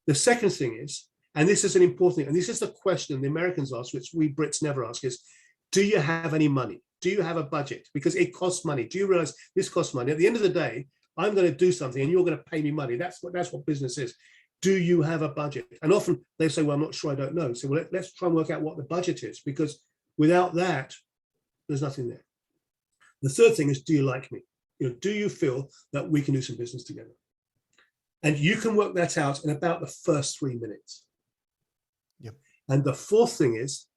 The second thing is, and this is an important thing, and this is the question the Americans ask, which we Brits never ask, is, do you have any money? Do you have a budget? Because it costs money. Do you realize this costs money? At the end of the day, I'm going to do something and you're going to pay me money. That's what business is. Do you have a budget? And often they say, well, I'm not sure, I don't know. So well, let's try and work out what the budget is, because without that, there's nothing there. The third thing is, do you like me? You know, do you feel that we can do some business together? And you can work that out in about the first 3 minutes. Yep. And the fourth thing is,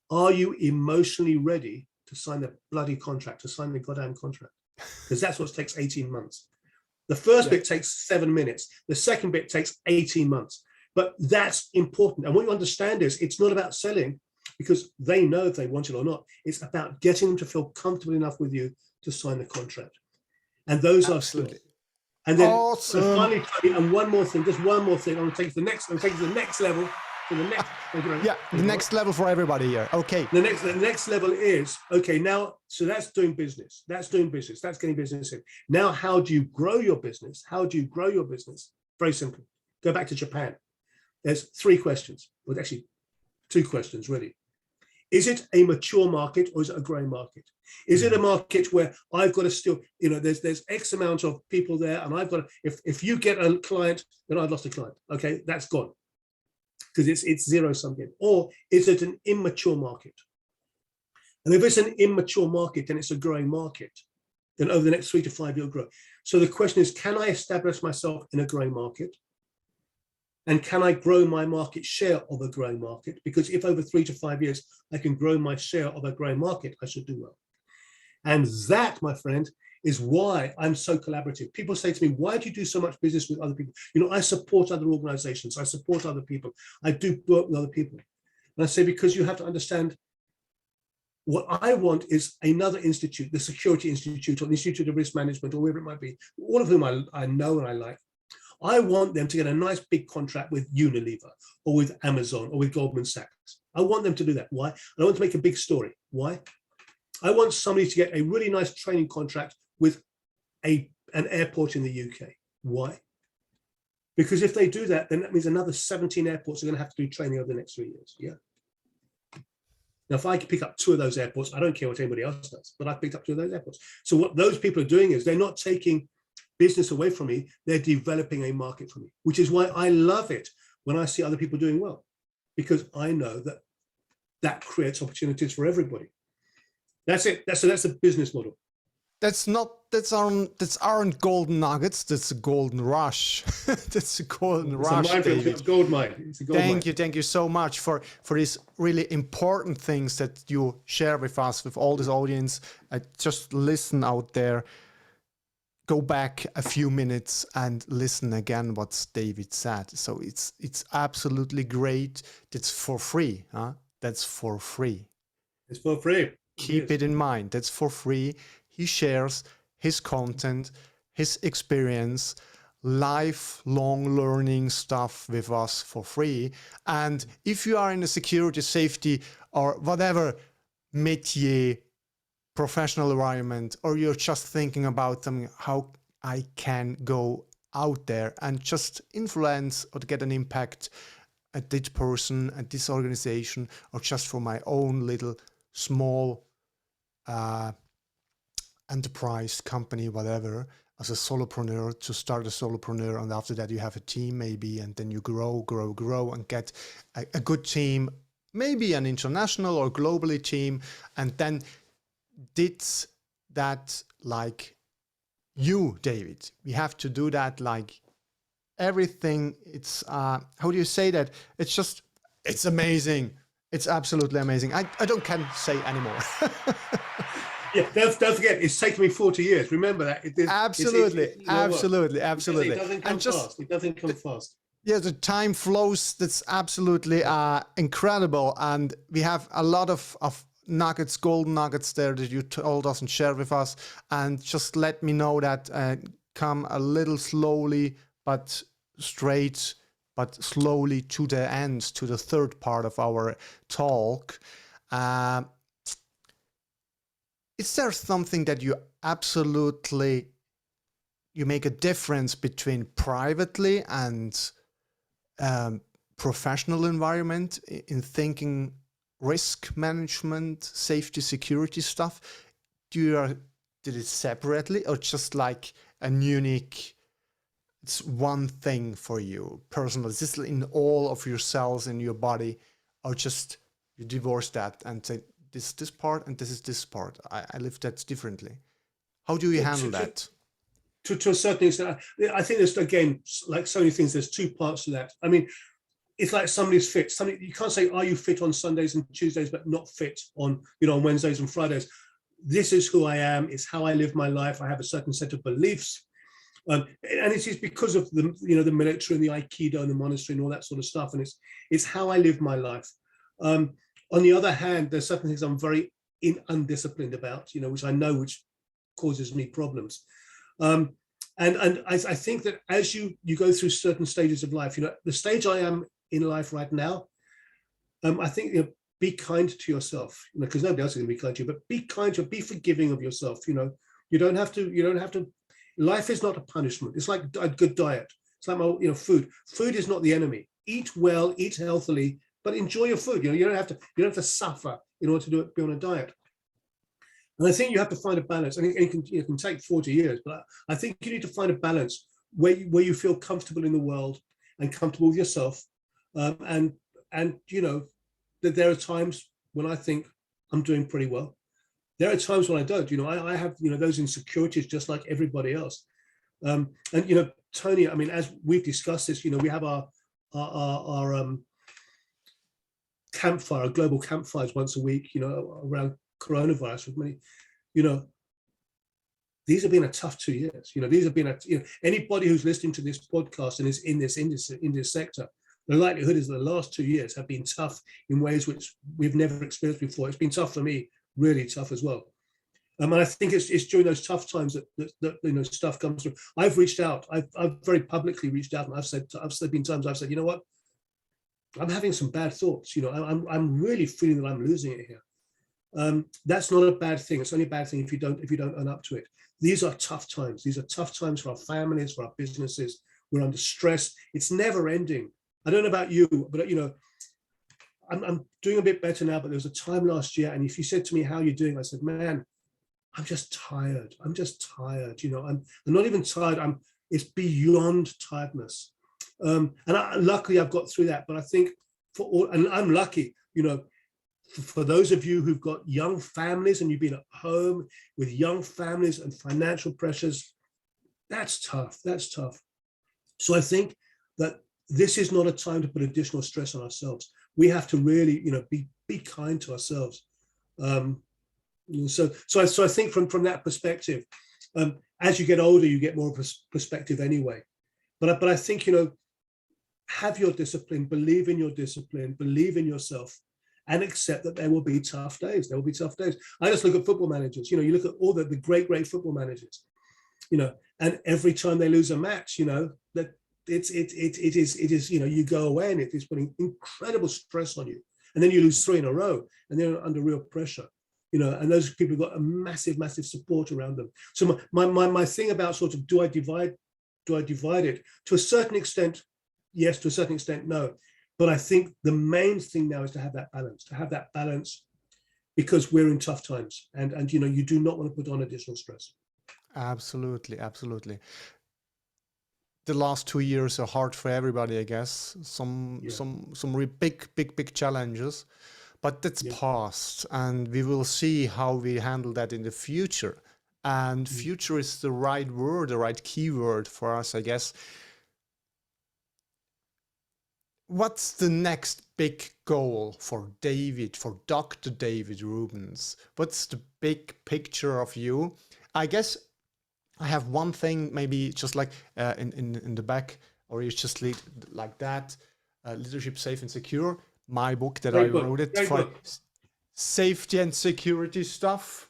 are you emotionally ready to sign the bloody contract, to sign the goddamn contract? Because that's what takes 18 months. The first bit takes 7 minutes. The second bit takes 18 months. But that's important. And what you understand is, it's not about selling because they know if they want it or not. It's about getting them to feel comfortable enough with you to sign the contract. And those Absolutely. are skills. And then Awesome. and finally, and one more thing, just one more thing. I'm going to take it to the next. I'm taking the next level. To the next. Yeah, the next level for everybody here. Okay. The next level is, okay, now, so that's doing business. That's doing business. That's getting business in. Now, how do you grow your business? How do you grow your business? Very simple. Go back to Japan. There's 3 questions. Well, actually, 2 questions, really. Is it a mature market or is it a growing market? Is it a market where I've got to still, you know, there's X amount of people there and I've got to, if you get a client, then I've lost a client. Okay, that's gone. Because it's zero-sum game. Or is it an immature market? And if it's an immature market, then it's a growing market. Then over the next 3 to 5 years, grow. So the question is, can I establish myself in a growing market? And can I grow my market share of a growing market? Because if over 3 to 5 years, I can grow my share of a growing market, I should do well. And that, my friend, is why I'm so collaborative. People say to me, why do you do so much business with other people? You know, I support other organizations. I support other people. I do work with other people. And I say, because you have to understand, what I want is another institute, the Security Institute or the Institute of Risk Management or wherever it might be, all of whom I know and I like. I want them to get a nice big contract with Unilever or with Amazon or with Goldman Sachs. I want them to do that. Why? I want to make a big story. Why? I want somebody to get a really nice training contract with an airport in the UK. Why? Because if they do that, then that means another 17 airports are going to have to do training over the next 3 years. Yeah. Now, if I could pick up 2 of those airports, I don't care what anybody else does, but I picked up 2 of those airports. So what those people are doing is they're not taking business away from me, they're developing a market for me, which is why I love it when I see other people doing well, because I know that that creates opportunities for everybody. That's it. That's a business model. That's aren't golden nuggets. That's a golden rush. That's a golden rush, David. It's a gold mine. It's a gold mine. Thank you so much for these really important things that you share with us, with all this audience. Just listen out there. Go back a few minutes and listen again what David said. So it's absolutely great. That's for free, huh? That's for free. It's for free. Keep it in mind. That's for free. He shares his content, his experience, lifelong learning stuff with us for free. And if you are in the security, safety, or whatever métier, professional environment, or you're just thinking about them, how I can go out there and just influence or get an impact at this person, at this organization, or just for my own little small uh, enterprise company, whatever, as a solopreneur, to start a solopreneur, and after that you have a team maybe, and then you grow and get a good team, maybe an international or globally team, and then did that like you, David. We have to do that like everything. It's how do you say that? It's just, it's amazing. It's absolutely amazing. I can't say anymore. Yeah, don't forget, it's taken me 40 years. Remember that. Absolutely, you know absolutely, absolutely. It doesn't come fast. It doesn't come fast. Yeah, the time flows. That's absolutely incredible. And we have a lot of nuggets, golden nuggets there that you told us and shared with us. And just let me know that come a little slowly, but straight, but slowly to the end, to the third part of our talk. Is there something that you absolutely, you make a difference between privately and professional environment in thinking risk management, safety, security stuff? Did it separately, or just like a unique, it's one thing for you personal? Is this in all of your cells in your body, or just you divorce that and say, this part and this is this part? I live that differently. How do you handle that? To a certain extent, I think there's, again, like so many things, there's two parts to that. I mean, it's like somebody's fit. You can't say, are you fit on Sundays and Tuesdays, but not fit on, on Wednesdays and Fridays. This is who I am. It's how I live my life. I have a certain set of beliefs. And it is because of the, the military and the Aikido and the monastery and all that sort of stuff. And it's how I live my life. On the other hand, there's certain things I'm very undisciplined about, which I know, which causes me problems. And I think that as you go through certain stages of life, the stage I am in life right now, I think, be kind to yourself, because nobody else is going to be kind to you, but be kind to, be forgiving of yourself. You don't have to, life is not a punishment. It's like a good diet. It's like food. Food is not the enemy. Eat well, eat healthily, but enjoy your food. You don't have to suffer in order to be on a diet. And I think you have to find a balance. And it can take 40 years, but I think you need to find a balance where you feel comfortable in the world and comfortable with yourself. And that there are times when I think I'm doing pretty well. There are times when I don't. I have those insecurities just like everybody else. And Tony, I mean, as we've discussed this, we have our campfire, our global campfires once a week, around coronavirus with many, these have been a tough 2 years. These have been anybody who's listening to this podcast and is in this sector, the likelihood is that the last 2 years have been tough in ways which we've never experienced before. It's been tough for me, really tough as well. And I think it's during those tough times that stuff comes through. I've reached out. I've very publicly reached out, and I've been times I've said, you know what, I'm having some bad thoughts. I'm really feeling that I'm losing it here. That's not a bad thing. It's only a bad thing if you don't own up to it. These are tough times. These are tough times for our families, for our businesses. We're under stress. It's never ending. I don't know about you, but I'm doing a bit better now. But there was a time last year, and if you said to me, "How are you doing?" I said, "Man, I'm just tired. I'm just tired. I'm not even tired. It's beyond tiredness." And luckily, I've got through that. But I think and I'm lucky, for those of you who've got young families and you've been at home with young families and financial pressures, that's tough. That's tough. So I think that this is not a time to put additional stress on ourselves. We have to really, be kind to ourselves. So I think from that perspective, as you get older, you get more of a perspective anyway. But I think, have your discipline, believe in your discipline, believe in yourself, and accept that there will be tough days. There will be tough days. I just look at football managers. You look at all the great football managers. And every time they lose a match, that it is you go away and it is putting incredible stress on you. And then you lose 3 in a row, and they're under real pressure. And those people have got a massive support around them. So my thing about sort of do I divide it? To a certain extent, yes. To a certain extent, no. But I think the main thing now is to have that balance. because we're in tough times, and you know, you do not want to put on additional stress. Absolutely, absolutely. The last 2 years are hard for everybody, I guess. Some Yeah. real big challenges, but that's Yeah. past, and we will see how we handle that in the future. And future is the right word, the right keyword for us, I guess. What's the next big goal for David, for Dr. David Rubens? What's the big picture of you? I guess I have one thing, maybe just like in the back, or you just lead like that. Leadership Safe and Secure, my book that I Great book. wrote it Great for book. safety and security stuff,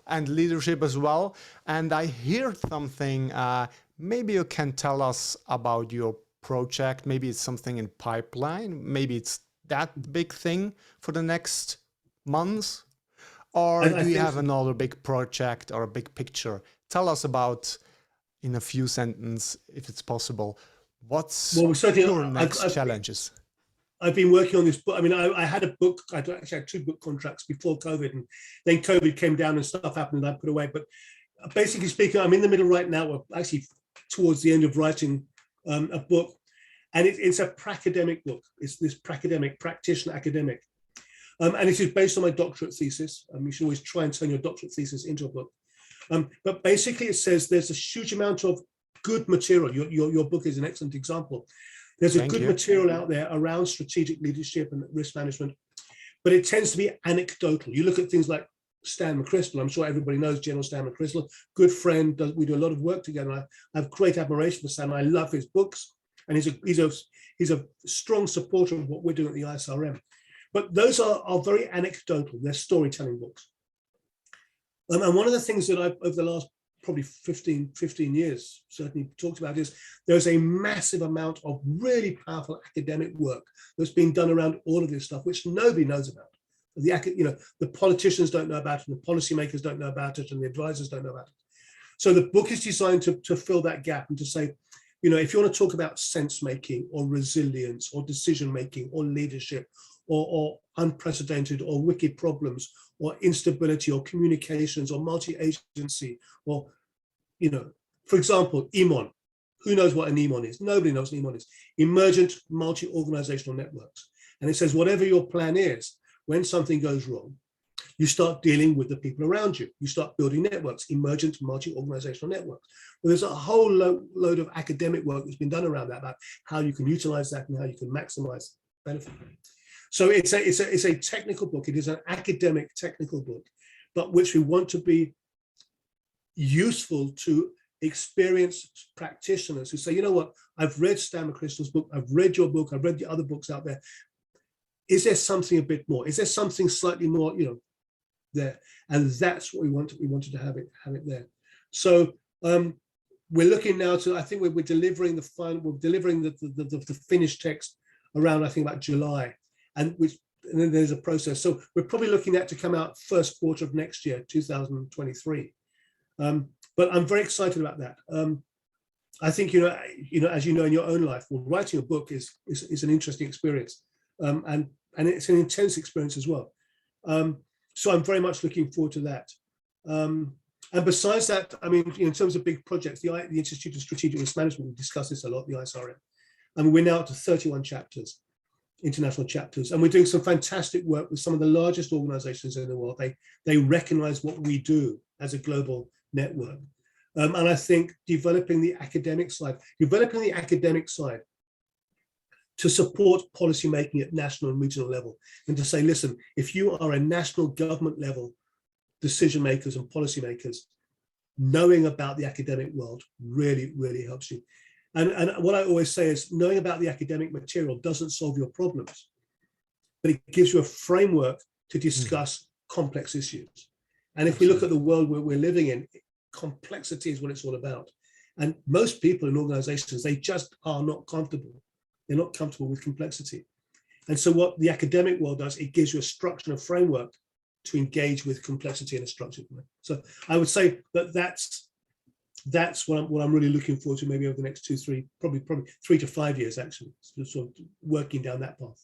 and leadership as well. And I heard something, maybe you can tell us about your project. Maybe it's something in pipeline. Maybe it's that big thing for the next months. Or I do you think have so. another big project or a big picture? Tell us about, in a few sentences, if it's possible, what's Well, certainly, your next challenges? I've been working on this book. I mean, I had a book, I actually had 2 book contracts before COVID, and then COVID came down and stuff happened and I put away. But basically speaking, I'm in the middle right now, or actually towards the end of writing a book, and it's a pracademic book. It's this pracademic, practitioner academic. And it is based on my doctorate thesis. You should always try and turn your doctorate thesis into a book. But basically it says there's a huge amount of good material. Your book is an excellent example. There's a good material out there around strategic leadership and risk management, but it tends to be anecdotal. You look at things like Stan McChrystal. I'm sure everybody knows General Stan McChrystal, good friend. We do a lot of work together. I have great admiration for Stan. I love his books, and he's a strong supporter of what we're doing at the ISRM. But those are very anecdotal. They're storytelling books. And one of the things that I've, over the last probably 15 years, certainly talked about is there's a massive amount of really powerful academic work that's been done around all of this stuff, which nobody knows about. The politicians don't know about it, and the policymakers don't know about it, and the advisors don't know about it. So the book is designed to fill that gap and to say, if you want to talk about sense making or resilience or decision making or leadership or unprecedented or wicked problems or instability or communications or multi-agency or, for example, EMON. Who knows what an EMON is? Nobody knows what an EMON is. Emergent multi-organizational networks. And it says whatever your plan is, when something goes wrong, you start dealing with the people around you. You start building networks, emergent multi-organizational networks. Well, there's a whole load of academic work that's been done around that, about how you can utilize that and how you can maximize benefit. So it's a technical book. It is an academic technical book, but which we want to be useful to experienced practitioners who say, you know what, I've read Stan McChrystal's book, I've read your book, I've read the other books out there. Is there something a bit more? Is there something slightly more, there? And that's what we wanted to have it there. So we're looking now to, I think we're delivering the finished text around, I think, about July. And then there's a process. So we're probably looking at to come out first quarter of next year, 2023. But I'm very excited about that. I think, as you know, in your own life, writing a book is an interesting experience. And it's an intense experience as well. So I'm very much looking forward to that. And besides that, I mean, in terms of big projects, the Institute of Strategic Risk Management, we discuss this a lot, the ISRM. I mean, we're now up to 31 chapters, international chapters, and we're doing some fantastic work with some of the largest organizations in the world. They recognize what we do as a global network. And I think developing the academic side to support policymaking at national and regional level, and to say, listen, if you are a national government level decision makers and policymakers, knowing about the academic world really, really helps you. And what I always say is, knowing about the academic material doesn't solve your problems, but it gives you a framework to discuss complex issues. And if we look at the world where we're living in, complexity is what it's all about. And most people in organizations, they just are not comfortable. They're not comfortable with complexity. And so what the academic world does, it gives you a structure and a framework to engage with complexity in a structured way. So I would say that that's what I'm really looking forward to, maybe over the next 2, 3, probably 3 to 5 years, actually, sort of working down that path.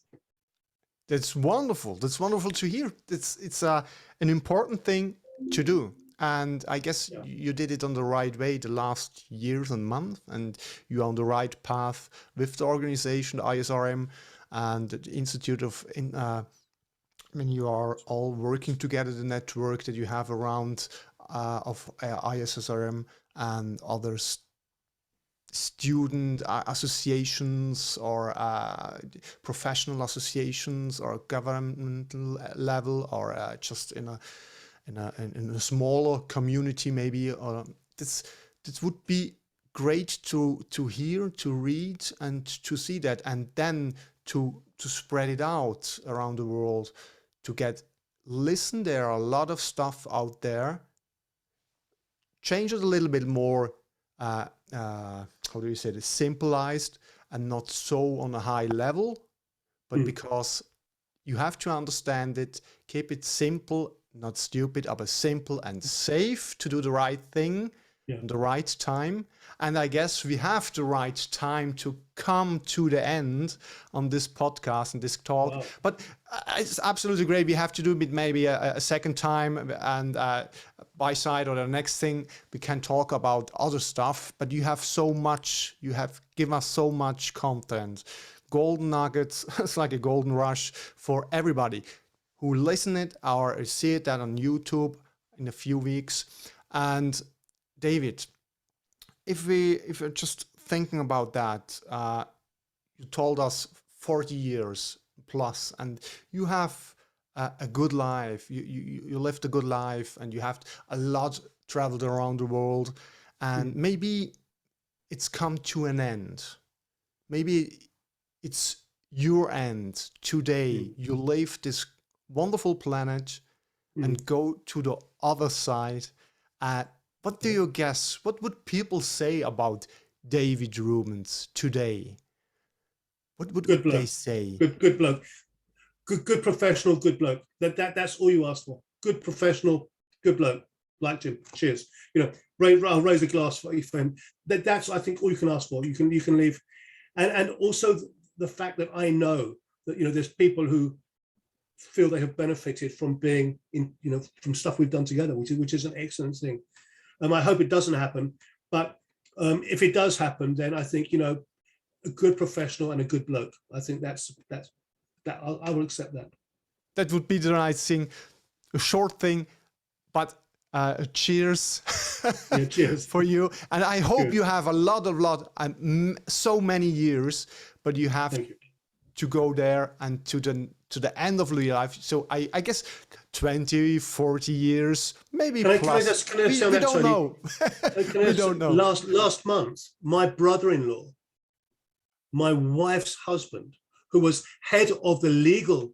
That's wonderful. That's wonderful to hear. It's an important thing to do. And I guess Yeah. you did it on the right way the last years and months, and you're on the right path with the organization, the ISRM, and the Institute of, I mean, you are all working together, the network that you have around of ISSRM and others student associations or professional associations or governmental level or just in a smaller community maybe. This would be great to hear, to read, and to see that, and then to spread it out around the world, to get listen. There are a lot of stuff out there. Change it a little bit more, how do you say this, simplified and not so on a high level, but because you have to understand it, keep it simple, not stupid, but simple and safe to do the right thing in the right time. And I guess we have the right time to come to the end on this podcast and this talk. Wow. But it's absolutely great. We have to do it maybe a second time, and by side or the next thing we can talk about other stuff. But you have so much, you have given us so much content, golden nuggets. It's like a golden rush for everybody who listen it or see it on YouTube in a few weeks. And David, if we're just thinking about that, you told us 40 years plus, and you have a good life. You lived a good life, and you have a lot traveled around the world, and maybe it's come to an end. Maybe it's your end today. You leave this wonderful planet and go to the other side. What do you guess? What would people say about David Rubens today? What would they say? Good bloke. Good professional, good bloke. That's all you ask for. Good professional, good bloke. Liked him. Cheers. I'll raise a glass for him. That's, I think, all you can ask for. You can leave. And also the fact that I know that, there's people who feel they have benefited from being in, from stuff we've done together, which is an excellent thing. I hope it doesn't happen, but if it does happen, then I think, a good professional and a good bloke. I think that I will accept that. That would be the right thing. A short thing, but cheers. Yeah, cheers for you. And I hope you have a lot, so many years, but you have to go there and to the end of your life. So I guess 20, 40 years, maybe plus. We don't know. We don't know. Last month, my brother-in-law, my wife's husband, who was head of the legal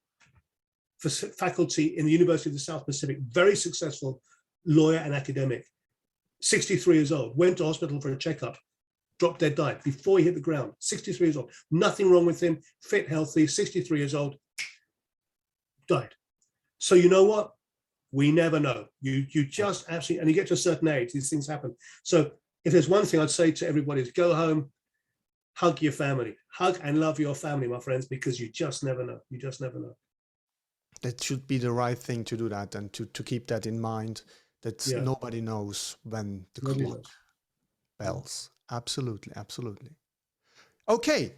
faculty in the University of the South Pacific, very successful lawyer and academic, 63 years old, went to hospital for a checkup, dropped dead, died before he hit the ground. 63 years old, nothing wrong with him, fit, healthy, 63 years old, died. So you know what? We never know. You just absolutely, and you get to a certain age, these things happen. So if there's one thing I'd say to everybody is go home, hug your family, hug and love your family, my friends, because you just never know. You just never know. That should be the right thing to do that, and to keep that in mind, that nobody knows when the clock bells. Absolutely, absolutely. Okay,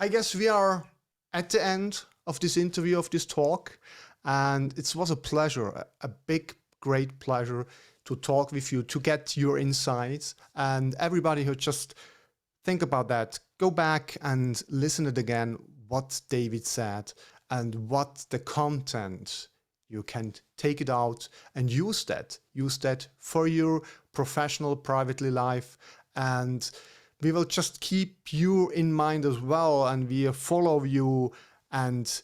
I guess we are at the end of this interview, of this talk, and it was a pleasure, a big, great pleasure to talk with you, to get your insights. And everybody who just think about that, go back and listen it again, what David said and what the content, you can take it out and use that for your professional, privately life. And we will just keep you in mind as well, and we follow you, and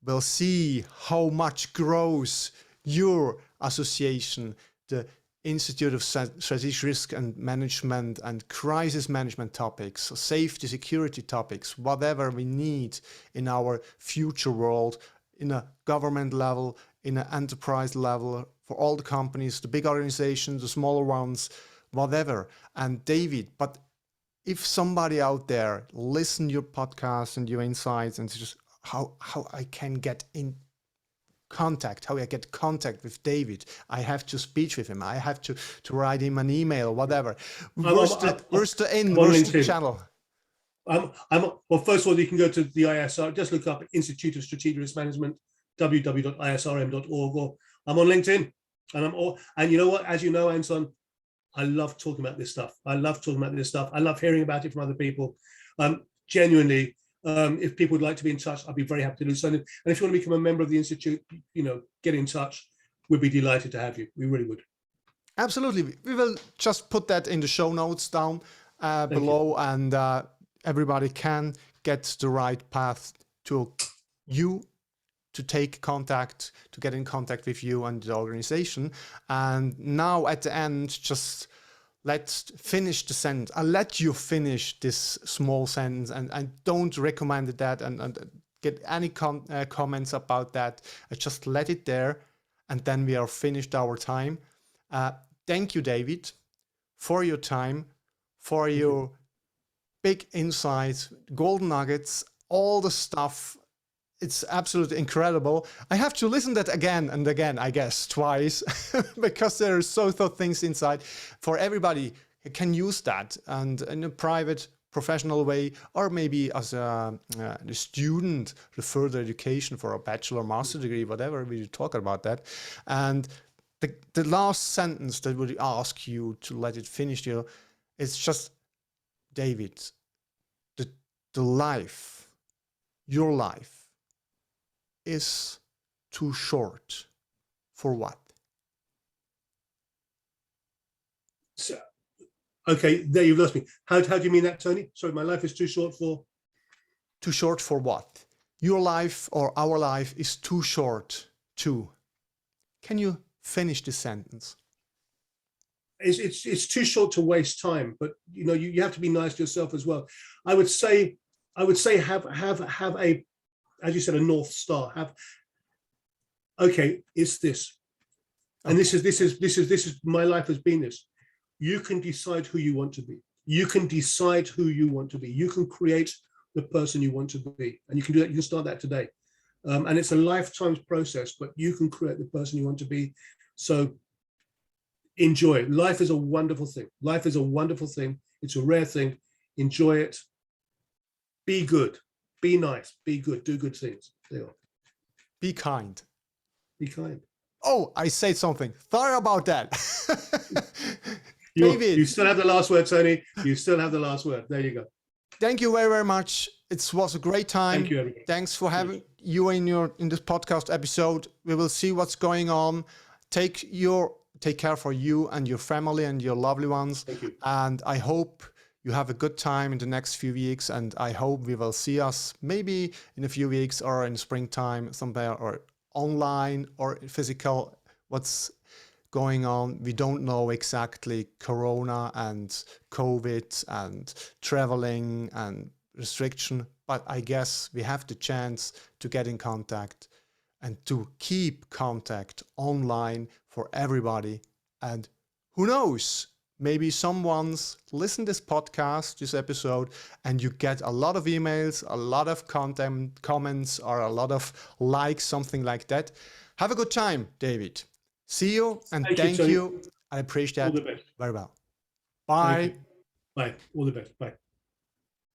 we'll see how much grows your association, the Institute of Strategic Risk and Management and Crisis Management topics, safety, security topics, whatever we need in our future world, in a government level, in an enterprise level, for all the companies, the big organizations, the smaller ones, whatever. And David, but if somebody out there listen your podcast and your insights and just, how I can get in contact, how I get contact with David. I have to speak with him. I have to write him an email, whatever. Where's I'm on where's the LinkedIn. channel? Well, first of all, you can go to the ISR, just look up Institute of Strategic Risk Management, www.isrm.org, or I'm on LinkedIn. And you know what, as you know, Anton, I love talking about this stuff. I love hearing about it from other people. Genuinely, if people would like to be in touch, I'd be very happy to do so. And if you want to become a member of the Institute, get in touch. We'd be delighted to have you. We really would. Absolutely. We will just put that in the show notes down below, and everybody can get the right path to you, to take contact, to get in contact with you and the organization. And now at the end, just let's finish the sentence. I'll let you finish this small sentence, and I don't recommend that and get any comments about that. I just let it there, and then we are finished our time. Thank you, David, for your time, for your big insights, golden nuggets, all the stuff. It's absolutely incredible. I have to listen to that again and again, I guess, twice, because there are so many things inside. For everybody can use that, and in a private, professional way, or maybe as a student, the further education for a bachelor, master degree, whatever, we talk about that. And the last sentence that would ask you to let it finish, it's just, David, the life, your life, is too short for what? So, okay, there you've lost me. How do you mean that, Tony? Sorry, my life is too short for? Too short for what? Your life or our life is too short too. Can you finish the sentence? It's too short to waste time, but you have to be nice to yourself as well. I would say have a, as you said, a North Star. It's this, and this is my life has been this. You can decide who you want to be. You can decide who you want to be. You can create the person you want to be, and you can do that. You can start that today, and it's a lifetime process. But you can create the person you want to be. So enjoy it. Life is a wonderful thing. Life is a wonderful thing. It's a rare thing. Enjoy it. Be good. Be nice. Be good. Do good things. There you are. Be kind. Be kind. Oh, I said something. Sorry about that. David, you still have the last word, Tony. You still have the last word. There you go. Thank you very, very much. It was a great time. Thank you, everybody. Thanks for having you in this podcast episode. We will see what's going on. Take care for you and your family and your lovely ones. Thank you. And I hope you have a good time in the next few weeks. And I hope we will see us maybe in a few weeks or in springtime somewhere, or online or physical. What's going on? We don't know exactly. Corona and COVID and traveling and restriction. But I guess we have the chance to get in contact and to keep contact online for everybody. And who knows, maybe someone's listen this podcast, this episode, and you get a lot of emails, a lot of content, comments, or a lot of likes, something like that. Have a good time, David. See you, and thank you. I appreciate that very well. Bye. Bye. All the best. Bye.